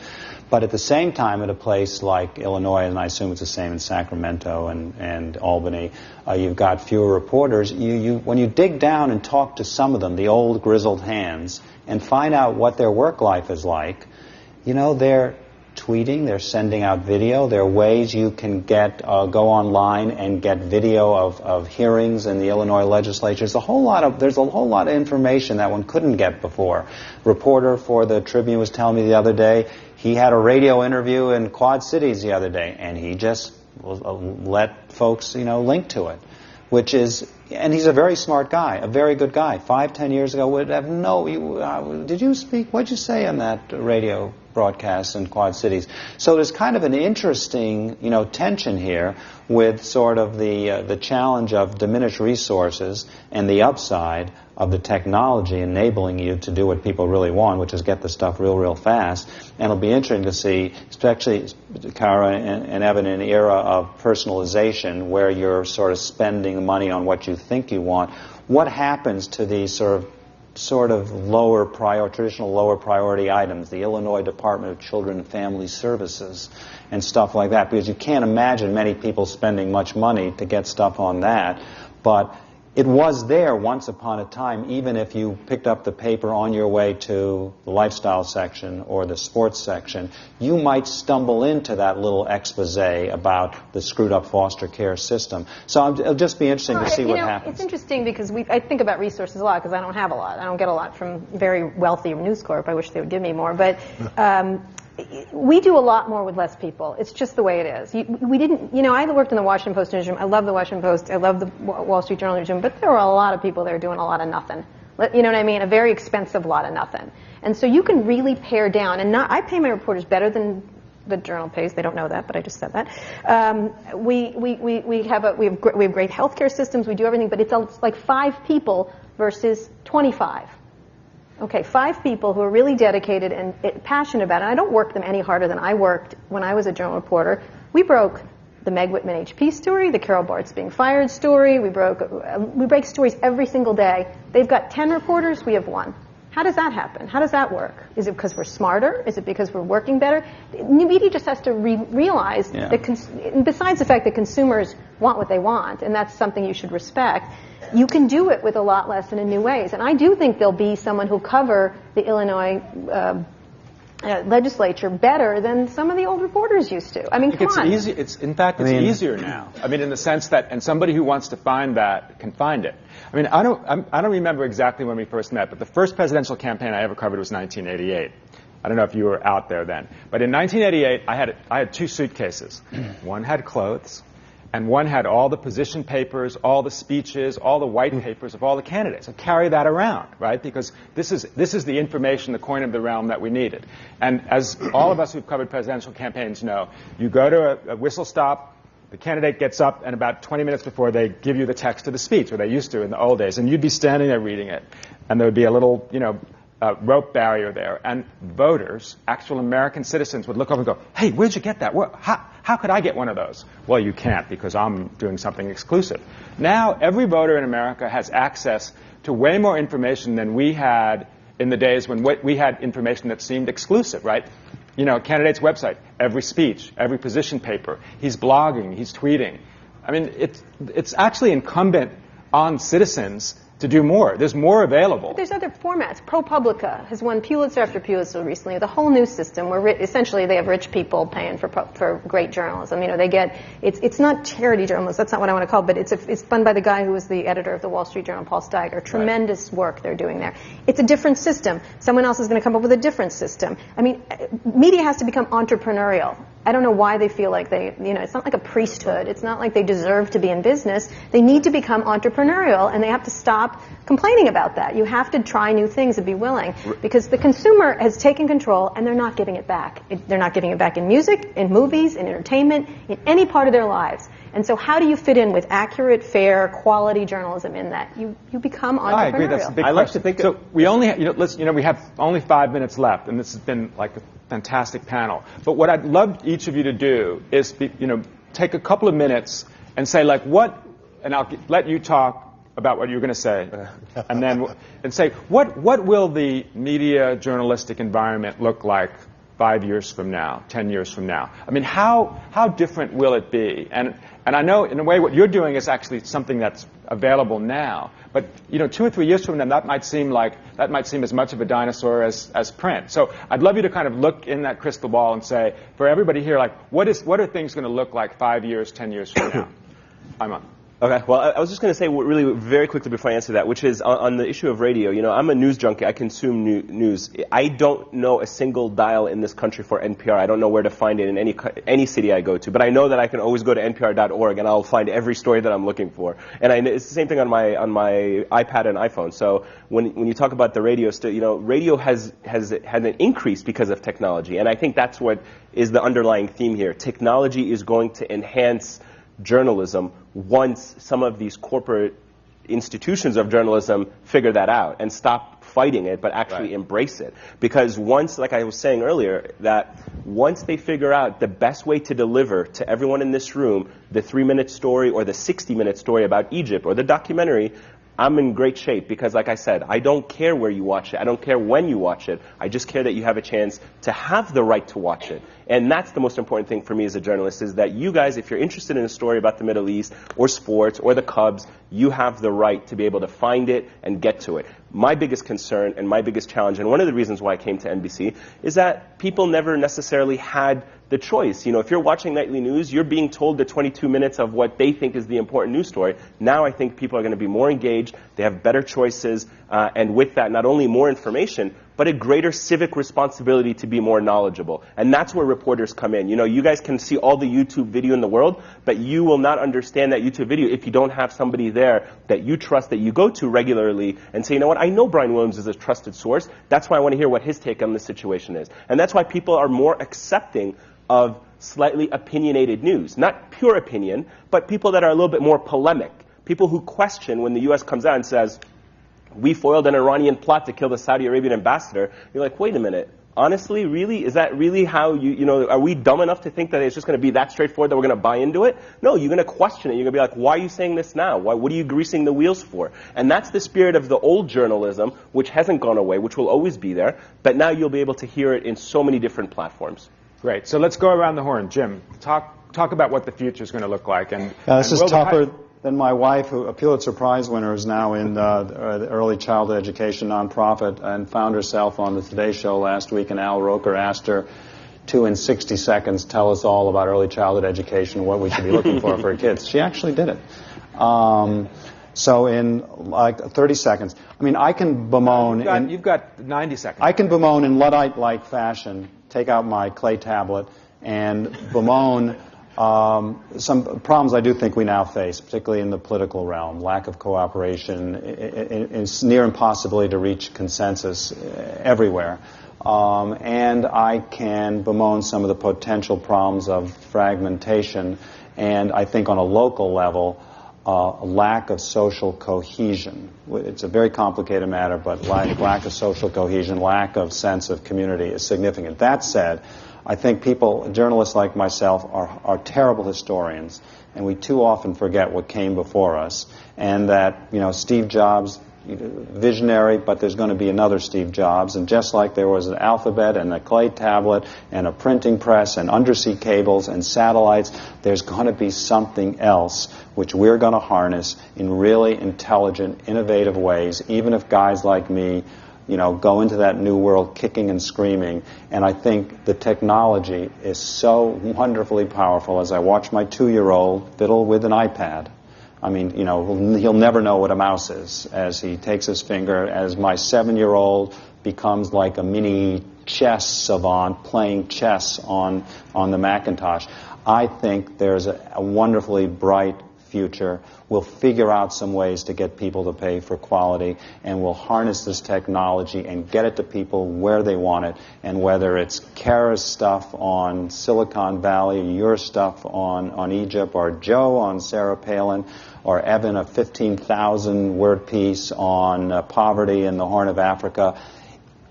But at the same time, at a place like Illinois, and I assume it's the same in Sacramento and Albany, you've got fewer reporters. When you dig down and talk to some of them, the old grizzled hands, and find out what their work life is like, they're tweeting, they're sending out video. There are ways you can go online and get video of hearings in the Illinois legislature. There's a whole lot of information that one couldn't get before. Reporter for the Tribune was telling me the other day, he had a radio interview in Quad Cities the other day, and he just let folks, link to it, and he's a very smart guy, a very good guy. 5-10 years ago would have did you speak? What'd you say on that radio broadcast in Quad Cities? So there's kind of an interesting, tension here with sort of the challenge of diminished resources and the upside of the technology enabling you to do what people really want, which is get the stuff real fast. And it'll be interesting to see, especially, Kara and Evan, in an era of personalization where you're sort of spending money on what you think you want, what happens to these sort of traditional lower priority items, the Illinois Department of Children and Family Services and stuff like that, because you can't imagine many people spending much money to get stuff on that. But it was there once upon a time, even if you picked up the paper on your way to the lifestyle section or the sports section, you might stumble into that little expose about the screwed up foster care system. So it'll just be interesting to see what happens. It's interesting because I think about resources a lot because I don't have a lot. I don't get a lot from very wealthy News Corp. I wish they would give me more. But we do a lot more with less people. It's just the way it is. We didn't, I worked in the Washington Post newsroom. I love the Washington Post. I love the Wall Street Journal newsroom. But there were a lot of people there doing a lot of nothing. You know what I mean? A very expensive lot of nothing. And so you can really pare down. And I pay my reporters better than the Journal pays. They don't know that, but I just said that. We have great healthcare systems. We do everything, but it's like 5 people versus 25. Okay, 5 people who are really dedicated and passionate about it. And I don't work them any harder than I worked when I was a Journal reporter. We broke the Meg Whitman HP story, the Carol Bartz being fired story. We break stories every single day. They've got 10 reporters. We have 1. How does that happen? How does that work? Is it because we're smarter? Is it because we're working better? New media just has to realize that, besides the fact that consumers want what they want, and that's something you should respect, you can do it with a lot less and in new ways. And I do think there'll be someone who'll cover the Illinois legislature better than some of the old reporters used to. I mean, come on. It's easier now. I mean, in the sense that, and somebody who wants to find that can find it. I mean, I don't remember exactly when we first met, but the first presidential campaign I ever covered was 1988. I don't know if you were out there then. But in 1988, I had 2 suitcases. One had clothes, and one had all the position papers, all the speeches, all the white papers of all the candidates. I carry that around, right? Because this is the information, the coin of the realm that we needed. And as all of us who've covered presidential campaigns know, you go to a whistle stop, the candidate gets up, and about 20 minutes before they give you the text of the speech, or they used to in the old days, and you'd be standing there reading it, and there would be a little, rope barrier there, and voters, actual American citizens, would look over and go, hey, where'd you get that? How could I get one of those? Well, you can't, because I'm doing something exclusive. Now, every voter in America has access to way more information than we had in the days when we had information that seemed exclusive, right? You know, candidate's website, every speech, every position paper. He's blogging, he's tweeting. I mean, it's actually incumbent on citizens to do more. There's more available. But there's other formats. ProPublica has won Pulitzer after Pulitzer recently. The whole news system where essentially they have rich people paying for great journalism. You know, they get it's not charity journalism. That's not what I want to call it. But it's run by the guy who was the editor of the Wall Street Journal, Paul Steiger. Tremendous work they're doing there. It's a different system. Someone else is going to come up with a different system. I mean, media has to become entrepreneurial. I don't know why they feel like it's not like a priesthood. It's not like they deserve to be in business. They need to become entrepreneurial, and they have to stop complaining about that. You have to try new things and be willing, because the consumer has taken control, and they're not giving it back. They're not giving it back in music, in movies, in entertainment, in any part of their lives. And so how do you fit in with accurate, fair, quality journalism in that? You become entrepreneurial. I agree. That's a big question. I like to think so. We only, we have only 5 minutes left, and this has been like a fantastic panel. But what I'd love each of you to do is, take a couple of minutes and say, like, and I'll let you talk about what you're going to say, and say, what will the media journalistic environment look like 5 years from now, 10 years from now? I mean, how different will it be? And I know, in a way, what you're doing is actually something that's available now. But 2 or 3 years from now, that might seem as much of a dinosaur as print. So I'd love you to kind of look in that crystal ball and say, for everybody here, like, what are things going to look like 5 years, 10 years from now? Ayman. Okay, well, I was just going to say really very quickly before I answer that, which is on the issue of radio. I'm a news junkie. I consume news. I don't know a single dial in this country for NPR. I don't know where to find it in any city I go to. But I know that I can always go to npr.org and I'll find every story that I'm looking for. And it's the same thing on my iPad and iPhone. So when you talk about the radio, radio has an increase because of technology. And I think that's what is the underlying theme here. Technology is going to enhance journalism once some of these corporate institutions of journalism figure that out and stop fighting it, but actually embrace it. Because once, like I was saying earlier, that once they figure out the best way to deliver to everyone in this room the 3-minute story or the 60-minute story about Egypt or the documentary, I'm in great shape, because like I said, I don't care where you watch it. I don't care when you watch it. I just care that you have a chance to have the right to watch it. And that's the most important thing for me as a journalist, is that you guys, if you're interested in a story about the Middle East or sports or the Cubs, you have the right to be able to find it and get to it. My biggest concern and my biggest challenge, and one of the reasons why I came to NBC, is that people never necessarily had the choice. If you're watching nightly news, you're being told the 22 minutes of what they think is the important news story. Now I think people are going to be more engaged, they have better choices, and with that, not only more information, but a greater civic responsibility to be more knowledgeable. And that's where reporters come in. You guys can see all the YouTube video in the world, but you will not understand that YouTube video if you don't have somebody there that you trust, that you go to regularly and say, you know what, I know Brian Williams is a trusted source. That's why I want to hear what his take on the situation is. And that's why people are more accepting of slightly opinionated news. Not pure opinion, but people that are a little bit more polemic. People who question when the U.S. comes out and says, we foiled an Iranian plot to kill the Saudi Arabian ambassador. You're like, wait a minute. Honestly, really? Is that really how are we dumb enough to think that it's just going to be that straightforward that we're going to buy into it? No, you're going to question it. You're going to be like, why are you saying this now? What are you greasing the wheels for? And that's the spirit of the old journalism, which hasn't gone away, which will always be there. But now you'll be able to hear it in so many different platforms. Great. So let's go around the horn. Jim, talk about what the future is going to look like. This is tougher than my wife, who a Pulitzer Prize winner, is now in the early childhood education nonprofit and found herself on the Today Show last week, and Al Roker asked her to, in 60 seconds, tell us all about early childhood education, what we should be looking for our kids. She actually did it. So in like 30 seconds, I mean, I can bemoan. You've got 90 seconds. I can bemoan in Luddite-like fashion, take out my clay tablet, and bemoan some problems I do think we now face, particularly in the political realm. Lack of cooperation, it's near impossibility to reach consensus everywhere. And I can bemoan some of the potential problems of fragmentation, and I think on a local level, lack of social cohesion. It's a very complicated matter, but lack of social cohesion, lack of sense of community is significant. That said, I think journalists like myself, are terrible historians, and we too often forget what came before us, and that, Steve Jobs, visionary, but there's going to be another Steve Jobs, and just like there was an alphabet and a clay tablet and a printing press and undersea cables and satellites, there's going to be something else which we're going to harness in really intelligent, innovative ways, even if guys like me go into that new world kicking and screaming. And I think the technology is so wonderfully powerful. As I watch my 2-year-old fiddle with an iPad, I mean, he'll never know what a mouse is as he takes his finger, as my 7-year-old becomes like a mini chess savant playing chess on the Macintosh. I think there's a wonderfully bright future. We'll figure out some ways to get people to pay for quality, and we'll harness this technology and get it to people where they want it. And whether it's Kara's stuff on Silicon Valley, your stuff on Egypt, or Joe on Sarah Palin, or Evan, a 15,000-word piece on poverty in the Horn of Africa,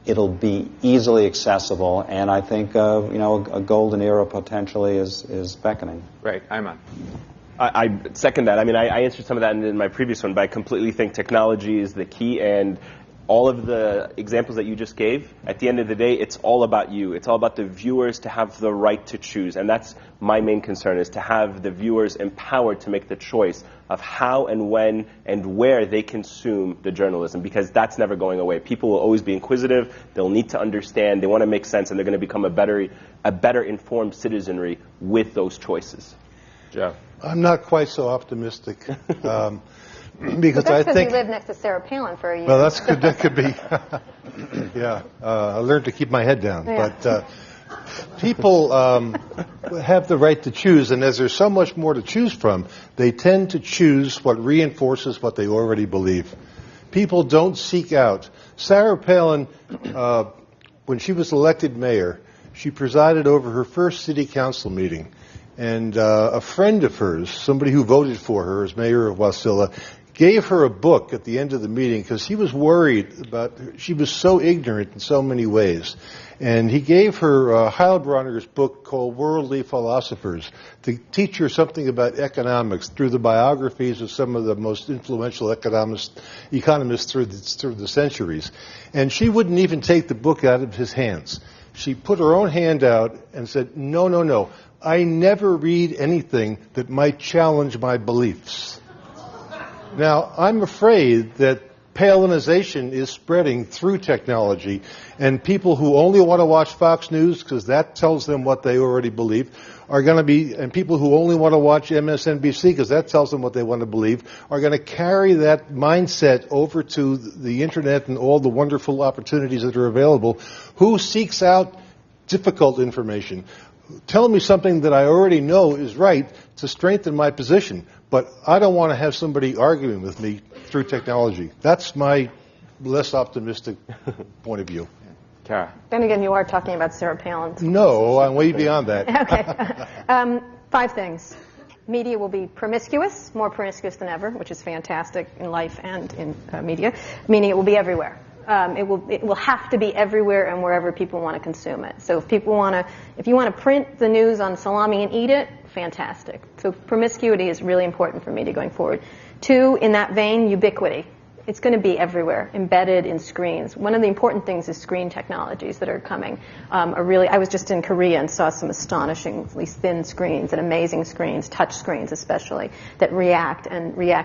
it'll be easily accessible, and I think a golden era potentially is beckoning. Right, Ayman. I second that. I mean, I answered some of that in my previous one, but I completely think technology is the key, and all of the examples that you just gave, at the end of the day, it's all about you. It's all about the viewers to have the right to choose, and that's my main concern, is to have the viewers empowered to make the choice of how and when and where they consume the journalism, because that's never going away. People will always be inquisitive, they'll need to understand, they want to make sense, and they're going to become a better informed citizenry with those choices. Joe. I'm not quite so optimistic. Because that's I because think you lived next to Sarah Palin for a year. Well, that could be. Yeah, I learned to keep my head down. Yeah. But people have the right to choose, and as there's so much more to choose from, they tend to choose what reinforces what they already believe. People don't seek out. Sarah Palin, when she was elected mayor, she presided over her first city council meeting. And a friend of hers, somebody who voted for her as mayor of Wasilla, gave her a book at the end of the meeting because he was worried about her. She was so ignorant in so many ways. And he gave her Heilbronner's book called Worldly Philosophers to teach her something about economics through the biographies of some of the most influential economists through the centuries. And she wouldn't even take the book out of his hands. She put her own hand out and said, no. I never read anything that might challenge my beliefs. Now, I'm afraid that Palinization is spreading through technology, and people who only want to watch Fox News because that tells them what they already believe are going to be, and people who only want to watch MSNBC because that tells them what they want to believe, are going to carry that mindset over to the internet and all the wonderful opportunities that are available. Who seeks out difficult information? Tell me something that I already know is right to strengthen my position, but I don't want to have somebody arguing with me through technology. That's my less optimistic point of view. Kara. Then again, you are talking about Sarah Palin. No, I'm way beyond that. Okay. 5 things. Media will be promiscuous, more promiscuous than ever, which is fantastic in life and in media, meaning it will be everywhere. It will have to be everywhere and wherever people want to consume it. So if you want to print the news on salami and eat it, fantastic. So promiscuity is really important for media going forward. 2, in that vein, ubiquity. It's going to be everywhere, embedded in screens. One of the important things is screen technologies that are coming. I was just in Korea and saw some astonishingly thin screens and amazing screens, touch screens especially, that react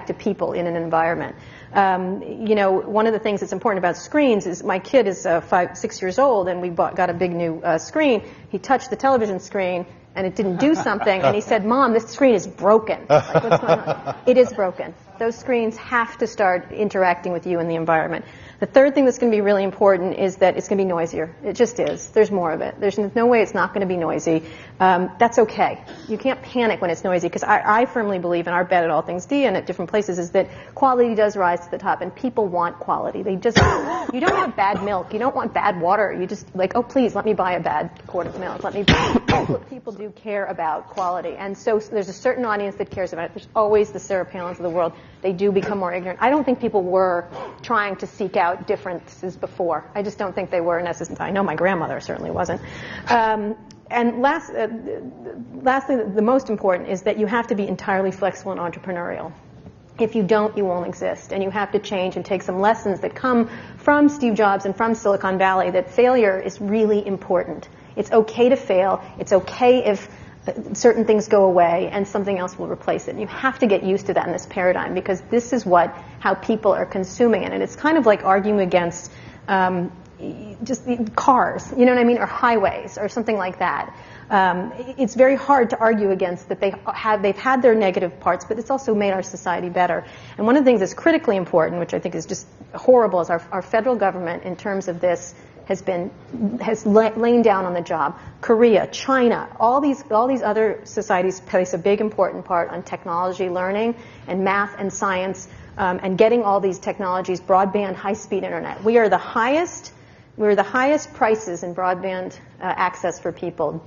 to people in an environment. One of the things that's important about screens is my kid is 6 years old, and we got a big new screen. He touched the television screen, and it didn't do something, and he said, "Mom, this screen is broken." Like, what's going on? It is broken. Those screens have to start interacting with you in the environment. The third thing that's going to be really important is that it's going to be noisier. It just is. There's more of it. There's no way it's not going to be noisy. That's okay. You can't panic when it's noisy, because I firmly believe, in our bet at All Things D and at different places, is that quality does rise to the top, and people want quality. They just, you don't want bad milk. You don't want bad water. You just like, oh, please, let me buy a bad quart of milk. Let me buy. People do care about quality. And so there's a certain audience that cares about it. There's always the Sarah Palins of the world. They do become more ignorant. I don't think people were trying to seek out differences before. I just don't think they were necessarily. I know my grandmother certainly wasn't. And lastly, the most important is that you have to be entirely flexible and entrepreneurial. If you don't, you won't exist. And you have to change and take some lessons that come from Steve Jobs and from Silicon Valley, that failure is really important. It's okay to fail. It's okay if certain things go away and something else will replace it. And you have to get used to that in this paradigm, because this is how people are consuming it. And it's kind of like arguing against just cars, you know what I mean, or highways or something like that. It's very hard to argue against that. They've had their negative parts, but it's also made our society better. And one of the things that's critically important, which I think is just horrible, is our federal government, in terms of this, has lain down on the job. Korea, China, all these other societies place a big important part on technology learning and math and science, and getting all these technologies, broadband, high-speed internet. We're the highest prices in broadband access for people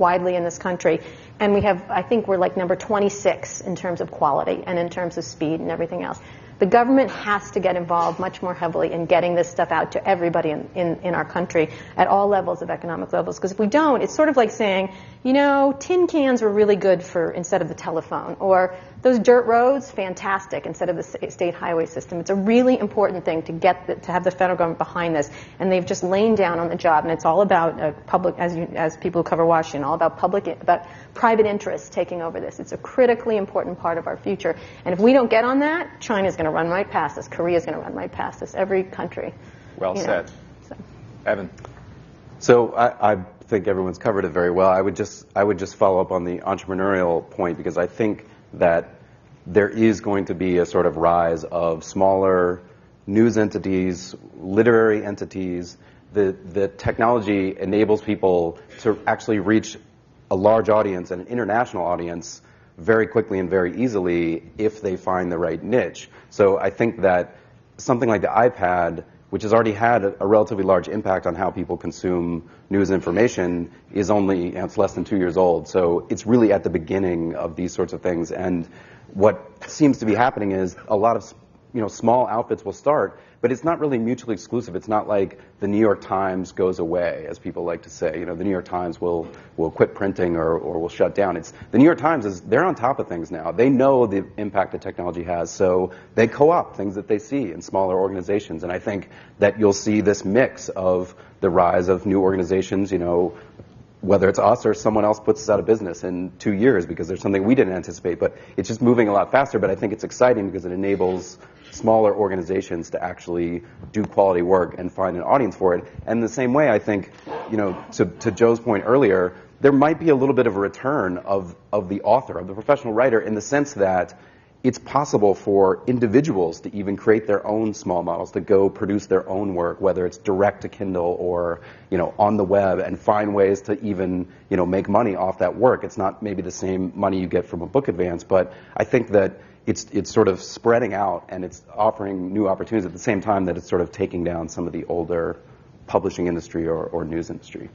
widely in this country, and I think we're like number 26 in terms of quality and in terms of speed and everything else. The government has to get involved much more heavily in getting this stuff out to everybody in our country at all levels of economic levels. Because if we don't, it's sort of like saying, tin cans were really good instead of the telephone, or those dirt roads, fantastic, instead of the state highway system. It's a really important thing to have the federal government behind this, and they've just lain down on the job. And it's all about public, as people who cover Washington, all about private interests taking over this. It's a critically important part of our future. And if we don't get on that, China's going to run right past us. Korea's going to run right past us. Every country. Well said. So. Evan. So I think everyone's covered it very well. I would just follow up on the entrepreneurial point, because I think that there is going to be a sort of rise of smaller news entities, literary entities. The technology enables people to actually reach a large audience and an international audience very quickly and very easily if they find the right niche. So I think that something like the iPad, which has already had a relatively large impact on how people consume news information, is only, it's less than 2 years old. So it's really at the beginning of these sorts of things. And what seems to be happening is a lot of small outfits will start, but it's not really mutually exclusive. It's not like the New York Times goes away, as people like to say. The New York Times will quit printing or will shut down. The New York Times they're on top of things now. They know the impact that technology has, so they co-opt things that they see in smaller organizations. And I think that you'll see this mix of the rise of new organizations, whether it's us or someone else puts us out of business in 2 years because there's something we didn't anticipate. But it's just moving a lot faster. But I think it's exciting because it enables smaller organizations to actually do quality work and find an audience for it. And in the same way, I think, to Joe's point earlier, there might be a little bit of a return of the author, of the professional writer, in the sense that it's possible for individuals to even create their own small models, to go produce their own work, whether it's direct to Kindle or, on the web, and find ways to even, make money off that work. It's not maybe the same money you get from a book advance, but I think that it's sort of spreading out and it's offering new opportunities at the same time that it's sort of taking down some of the older publishing industry or news industry.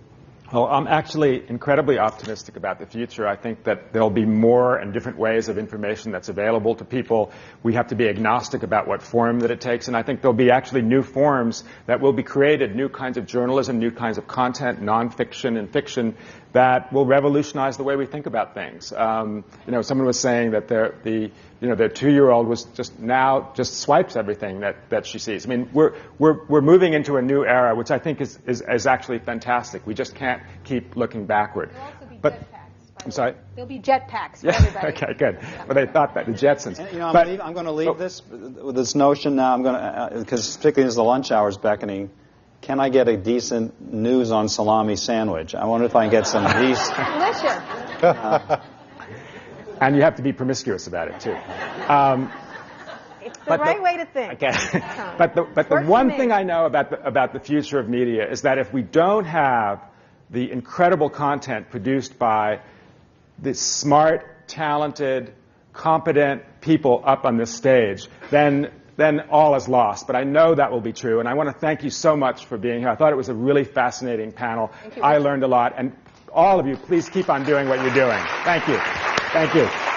Well, I'm actually incredibly optimistic about the future. I think that there'll be more and different ways of information that's available to people. We have to be agnostic about what form that it takes, and I think there'll be actually new forms that will be created, new kinds of journalism, new kinds of content, nonfiction and fiction, that will revolutionize the way we think about things. Someone was saying that their 2-year-old was just swipes everything that she sees. I mean, we're moving into a new era, which I think is actually fantastic. We just can't keep looking backward. There'll also be but jetpacks. I'm sorry. There'll be jetpacks for everybody. Okay, good. Well, they thought that the Jetsons. I'm going to leave this with this notion now. I'm going to, because particularly as the lunch hour is beckoning. Can I get a decent news on salami sandwich? I wonder if I can get some decent. Delicious. And you have to be promiscuous about it, too. the right way to think. Okay. But the one thing I know about the future of media is that if we don't have the incredible content produced by the smart, talented, competent people up on this stage, then all is lost. But I know that will be true, and I want to thank you so much for being here. I thought it was a really fascinating panel. I learned a lot, and all of you, please keep on doing what you're doing. Thank you. Thank you.